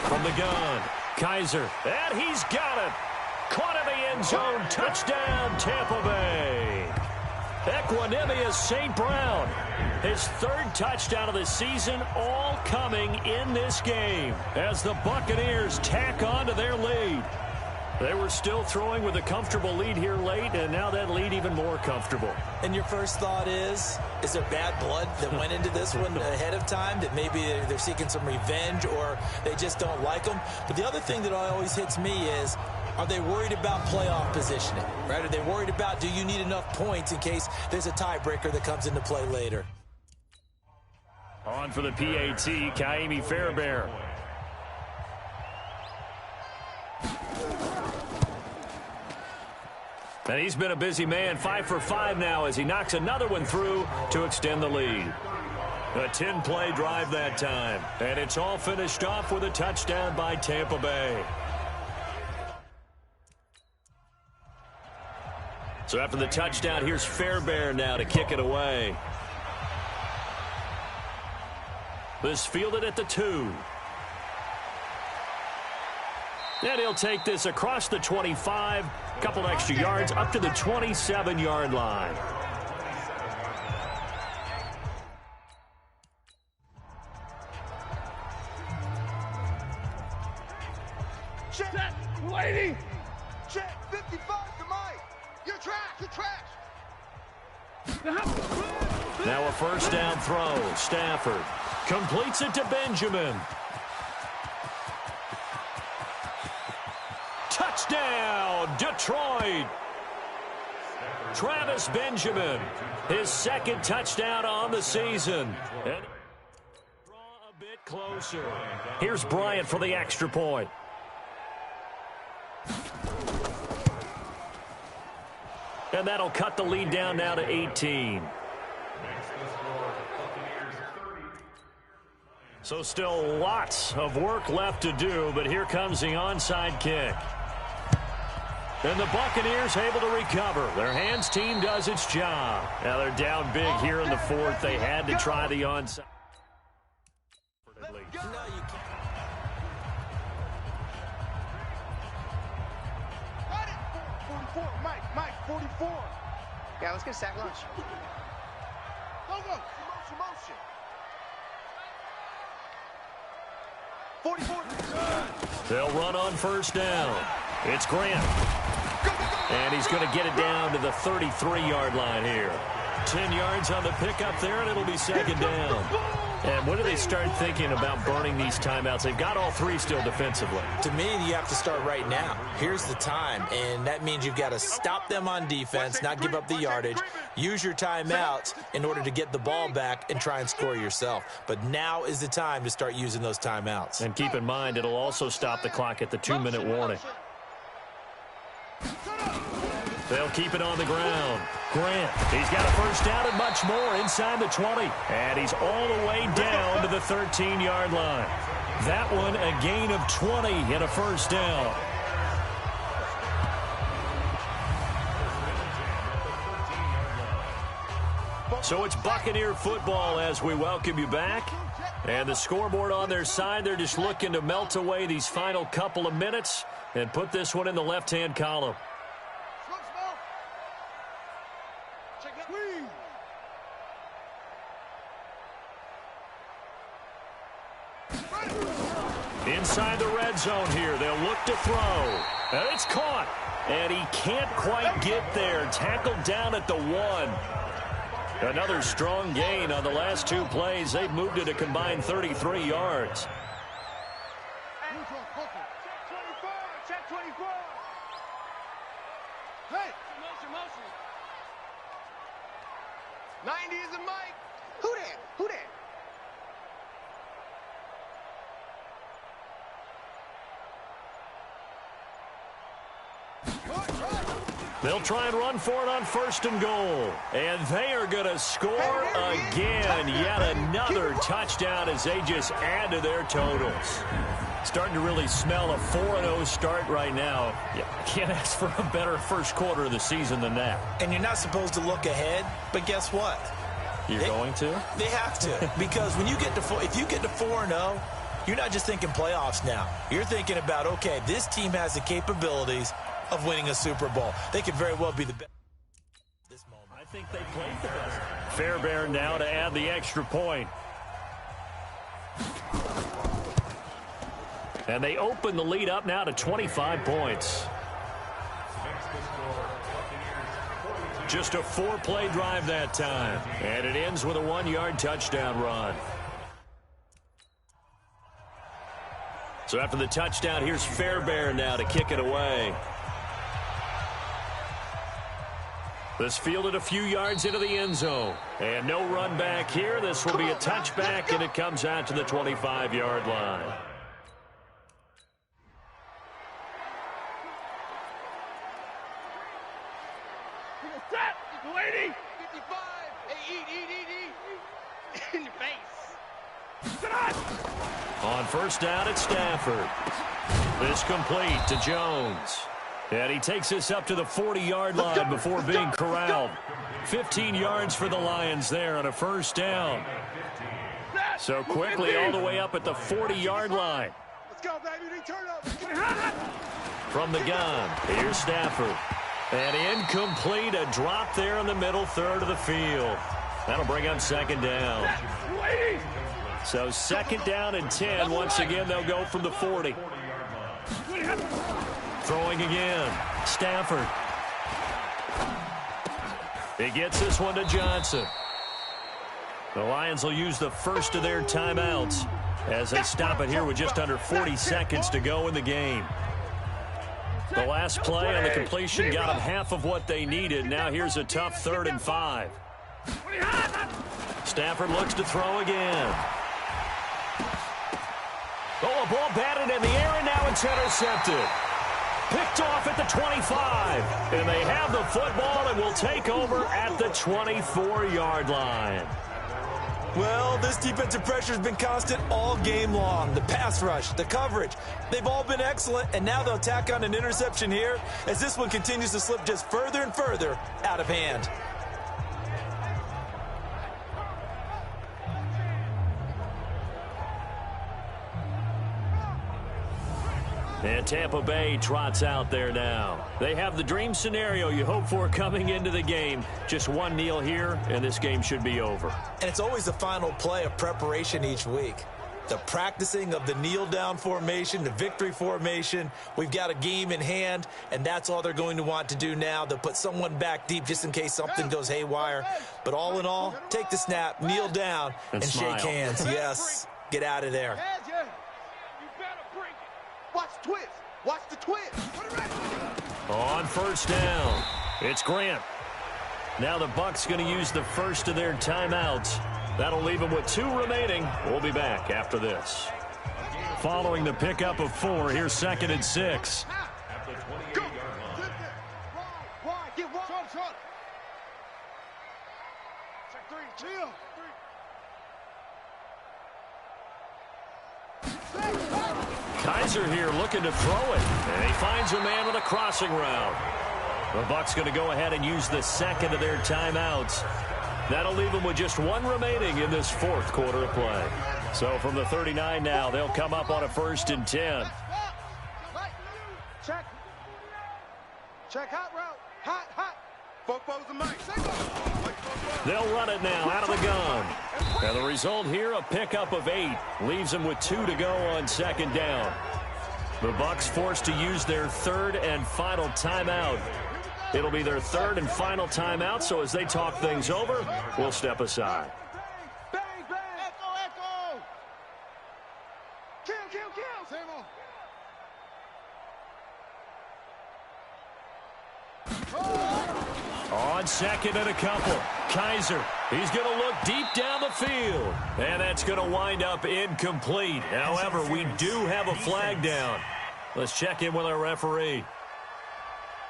From the gun, Kaiser, and he's got it. Caught in the end zone, touchdown, Tampa Bay. Equanimous St. Brown, his 3rd touchdown of the season, all coming in this game as the Buccaneers tack on to their lead. They were still throwing with a comfortable lead here late, and now that lead even more comfortable. And your first thought is there bad blood that went into this one ahead of time, that maybe they're seeking some revenge or they just don't like them? But the other thing that always hits me is, are they worried about playoff positioning? Right? Are they worried about, do you need enough points in case there's a tiebreaker that comes into play later? On for the PAT, Kaimi Fairbairn. And he's been a busy man, 5 for 5 now as he knocks another one through to extend the lead. A 10-play drive that time. And it's all finished off with a touchdown by Tampa Bay. So after the touchdown, here's Fairbairn now to kick it away. This fielded at the 2. And he'll take this across the 25, a couple extra yards up to the 27-yard line. Check, waiting. Check, 55 to Mike. You're trash. Now a first down throw. Stafford completes it to Benjamin. Touchdown, Detroit. Travis Benjamin, his 2nd touchdown on the season. And draw a bit closer. Here's Bryant for the extra point. And that'll cut the lead down now to 18. So still lots of work left to do, but here comes the onside kick. And the Buccaneers able to recover. Their hands team does its job. Now they're down big here in the fourth. They had to try the onside. No, you can't. Got it. 44. Mike, 44. Yeah, let's get a sack lunch. Go. Motion. 44. They'll run on first down. It's Grant. And he's going to get it down to the 33-yard line here. 10 yards on the pickup there, and it'll be second down. And when do they start thinking about burning these timeouts? They've got all three still defensively. To me, you have to start right now. Here's the time, and that means you've got to stop them on defense, not give up the yardage, use your timeouts in order to get the ball back and try and score yourself. But now is the time to start using those timeouts. And keep in mind, it'll also stop the clock at the 2-minute warning. They'll keep it on the ground. Grant, he's got a first down and much more inside the 20. And he's all the way down to the 13-yard line. That one a gain of 20 and a first down. So it's Buccaneer football as we welcome you back. And the scoreboard on their side, they're just looking to melt away these final couple of minutes and put this one in the left-hand column. Inside the red zone here, they'll look to throw. And it's caught. And he can't quite get there. Tackled down at the 1. Another strong gain on the last two plays. They've moved it a combined 33 yards. Check 24. Hey. Motion. 90 is a Mike. Who that? They'll try and run for it on first and goal. And they are going to score again. Yet another touchdown as they just add to their totals. Starting to really smell a 4-0 start right now. Yeah, can't ask for a better first quarter of the season than that. And you're not supposed to look ahead, but guess what? You're going to? They have to. Because when you get to if you get to 4-0, you're not just thinking playoffs now. You're thinking about, okay, this team has the capabilities of winning a Super Bowl. They could very well be the best. This moment. I think they played the best. Fairbairn now to add the extra point. And they open the lead up now to 25 points. Just a 4-play drive that time. And it ends with a 1-yard touchdown run. So after the touchdown, here's Fairbairn now to kick it away. This fielded a few yards into the end zone. And no run back here. This will be a touchback, and it comes out to the 25-yard line. Lady. 55. Hey, eat. In your face. On first down, it's Stafford. This complete to Jones. And he takes this up to the 40-yard line before being corralled. 15 yards for the Lions there on a first down. So quickly all the way up at the 40-yard line. Let's go, baby. Turn up. From the gun, here's Stafford. And incomplete, a drop there in the middle third of the field. That'll bring up second down. So second down and 10. Once again, they'll go from the 40. Throwing again. Stafford. He gets this one to Johnson. The Lions will use the first of their timeouts as they stop it here with just under 40 seconds to go in the game. The last play on the completion got them half of what they needed. Now here's a tough 3rd and 5. Stafford looks to throw again. Oh, a ball batted in the air, and now it's intercepted. Picked off at the 25. And they have the football and will take over at the 24-yard line. Well, this defensive pressure has been constant all game long. The pass rush, the coverage, they've all been excellent, and now they'll tack on an interception here as this one continues to slip just further and further out of hand. And Tampa Bay trots out there now. They have the dream scenario you hope for coming into the game. Just one kneel here, and this game should be over. And it's always the final play of preparation each week. The practicing of the kneel-down formation, the victory formation. We've got a game in hand, and that's all they're going to want to do now. They'll put someone back deep just in case something goes haywire. But all in all, take the snap, kneel down, and shake hands. Yes, get out of there. Watch the twist. Watch the twist. On first down, it's Grant. Now the Bucs going to use the first of their timeouts. That'll leave them with 2 remaining. We'll be back after this. Following the pickup of 4, here's 2nd and 6. Go. Wide. Get wide. Short. Check 3. Chill. Kaiser here looking to throw it. And he finds a man with a crossing route. The Bucs going to go ahead and use the 2nd of their timeouts. That'll leave them with just 1 remaining in this 4th quarter of play. So from the 39 now, they'll come up on a 1st and 10. Check hot route. Hot. Football's the mic. They'll run it now out of the gun. And the result here, a pickup of 8. Leaves them with 2 to go on 2nd down. The Bucs forced to use their 3rd and final timeout. It'll be their 3rd and final timeout, so as they talk things over, we'll step aside. Bang. Echo. Kill. Same on. On 2nd and a couple, Kaiser, he's going to look deep down the field. And that's going to wind up incomplete. However, we do have a flag down. Let's check in with our referee.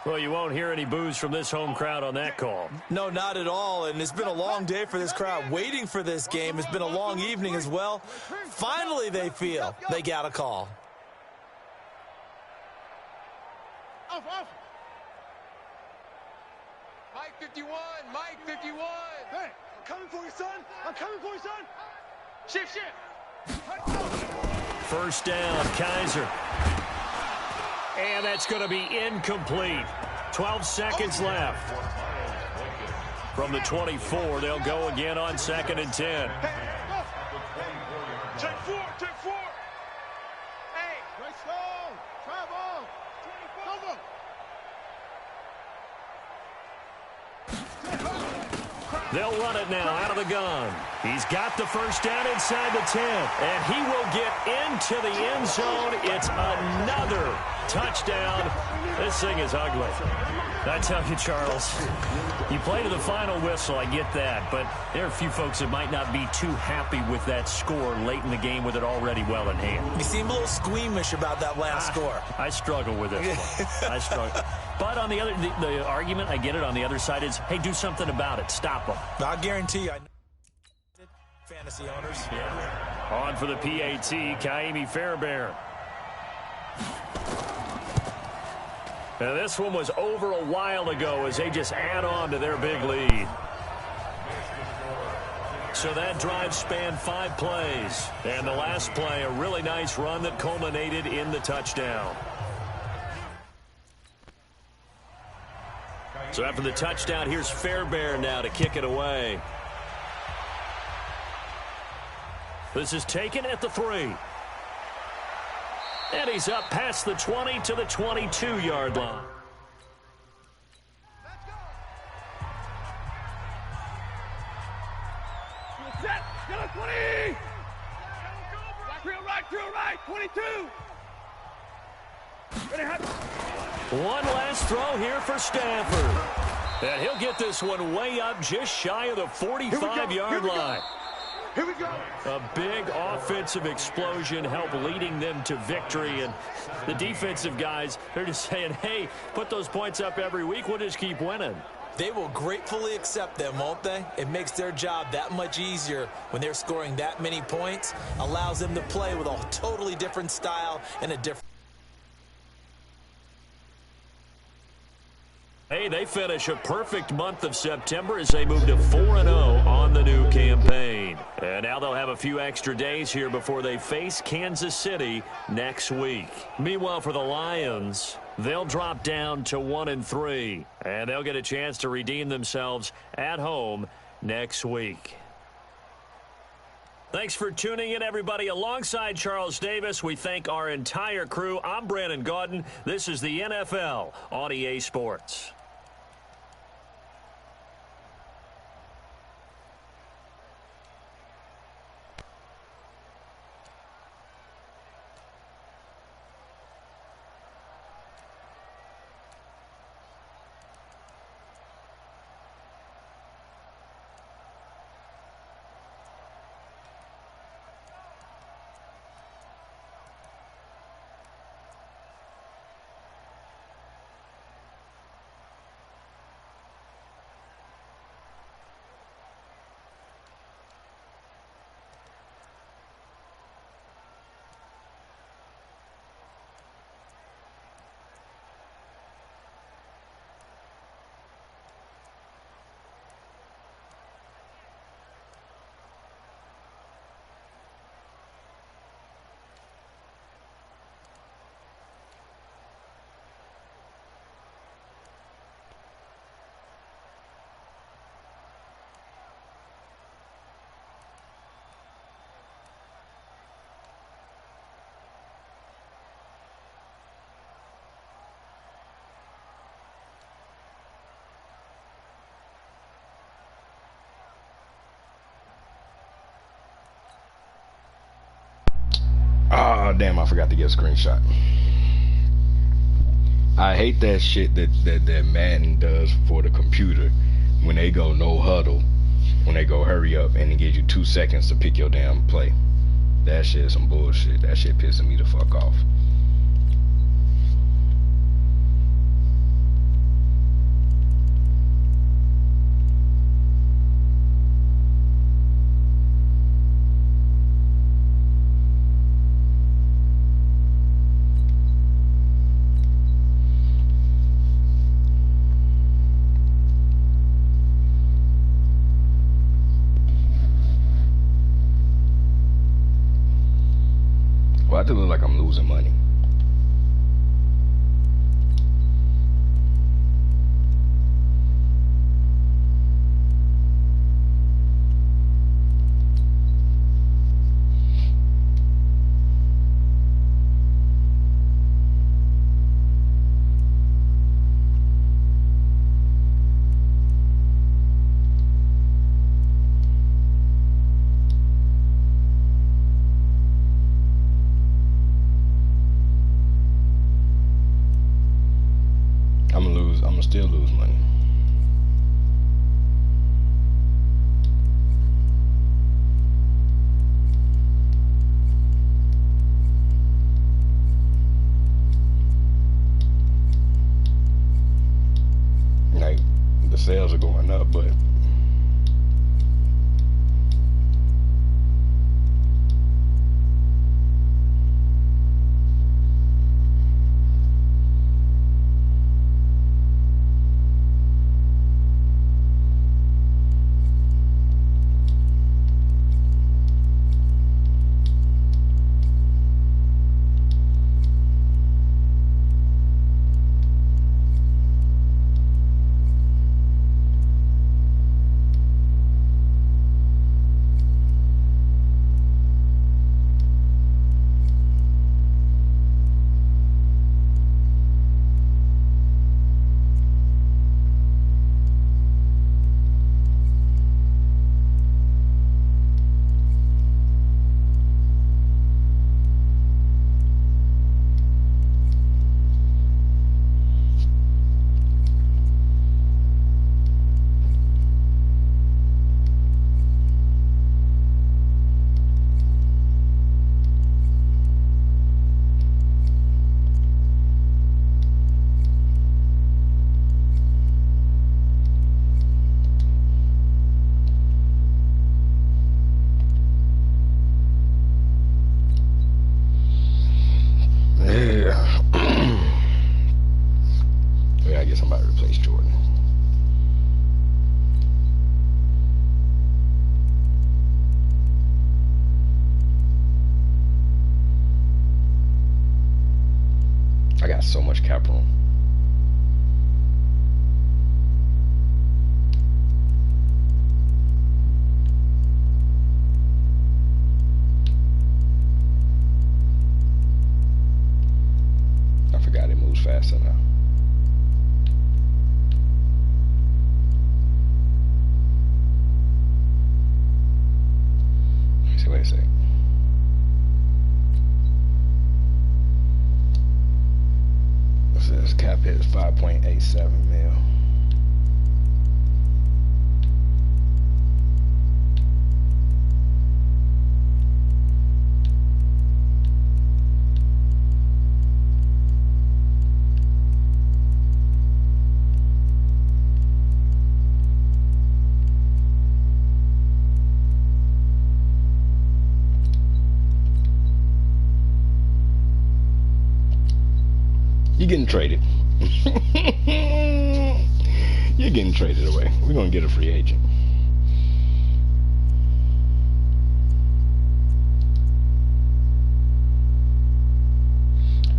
Well, you won't hear any boos from this home crowd on that call. No, not at all, and it's been a long day for this crowd waiting for this game. It's been a long evening as well. Finally, they feel they got a call. Off. Mike 51. Hey, I'm coming for you, son. Shift. First down, Kaiser. And that's going to be incomplete. 12 seconds left. From the 24, they'll go again on 2nd and 10. Check 4. Hey, let's go. Travel. 24. They'll run it now out of the gun. He's got the first down inside the 10. And he will get into the end zone. It's another touchdown. This thing is ugly. I tell you, Charles, you play to the final whistle, I get that, but there are a few folks that might not be too happy with that score late in the game with it already well in hand. You seem a little squeamish about that last score. I struggle with this one. I struggle. But on the other, the argument, I get it, on the other side is, hey, do something about it. Stop them. I guarantee you, I know fantasy owners. Yeah. On for the PAT, Kaimi Fairbairn. Now this one was over a while ago as they just add on to their big lead. So that drive spanned 5 plays. And the last play, a really nice run that culminated in the touchdown. So after the touchdown, here's Fairbairn now to kick it away. This is taken at the 3. And he's up past the 20 to the 22-yard line. Let's go. Set. Get a 20. Drill right. 22. One last throw here for Stafford. And he'll get this one way up just shy of the 45-yard line. Here we go. A big offensive explosion helped leading them to victory. And the defensive guys, they're just saying, hey, put those points up every week. We'll just keep winning. They will gratefully accept them, won't they? It makes their job that much easier when they're scoring that many points, allows them to play with a totally different style and a different... Hey, they finish a perfect month of September as they move to 4-0 on the new campaign. And now they'll have a few extra days here before they face Kansas City next week. Meanwhile, for the Lions, they'll drop down to 1-3, and they'll get a chance to redeem themselves at home next week. Thanks for tuning in, everybody. Alongside Charles Davis, we thank our entire crew. I'm Brandon Gaudin. This is the NFL on EA Sports. Oh, damn, I forgot to get a screenshot. I hate that shit that Madden does for the computer when they go no huddle, when they go hurry up and it gives you 2 seconds to pick your damn play. That shit is some bullshit. That shit pissing me the fuck off. Well, I do look like I'm losing money. somebody replace Jordan. I got so much cap room. I forgot it moves faster now. Let me see, wait a sec. This cap hit is 5.87 mil. You're getting traded. You're getting traded away. We're going to get a free agent.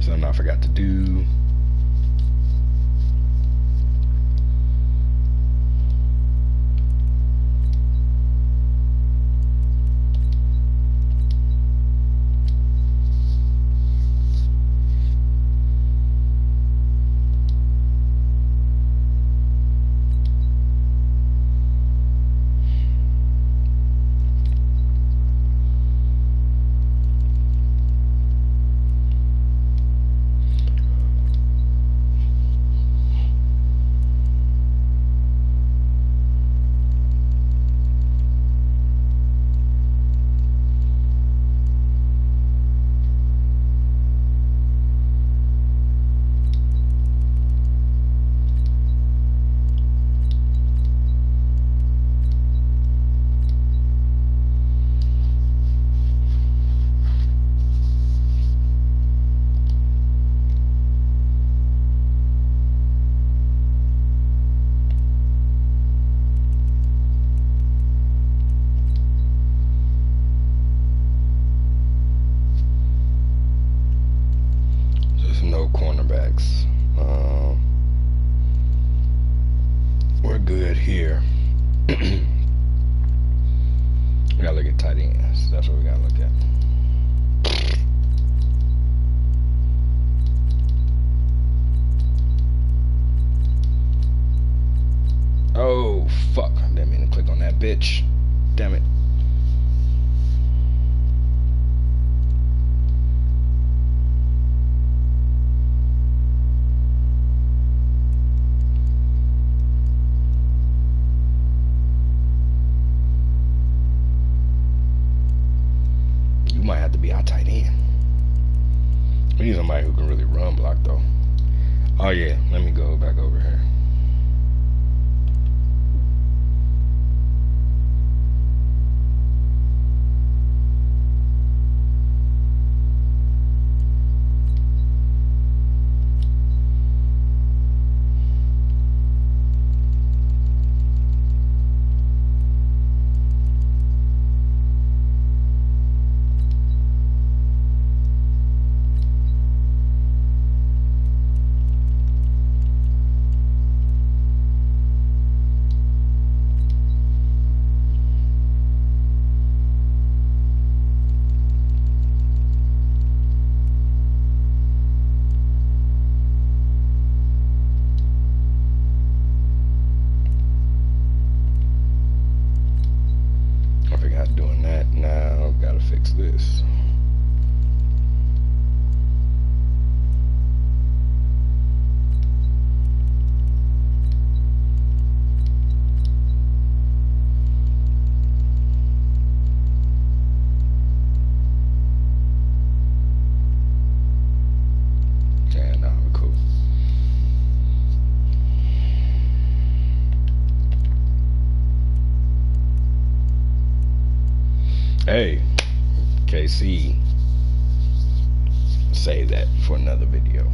Something I forgot to do. No cornerbacks. We're good here. We gotta look at tight ends. That's what we gotta look at. Oh fuck! I didn't mean to click on that bitch. Damn it. Might have to be our tight end. We need somebody who can really run block though. Oh yeah, let me go back over here. Doing that now, gotta fix this. Yeah, no, cool. Hey, KC, save that for another video.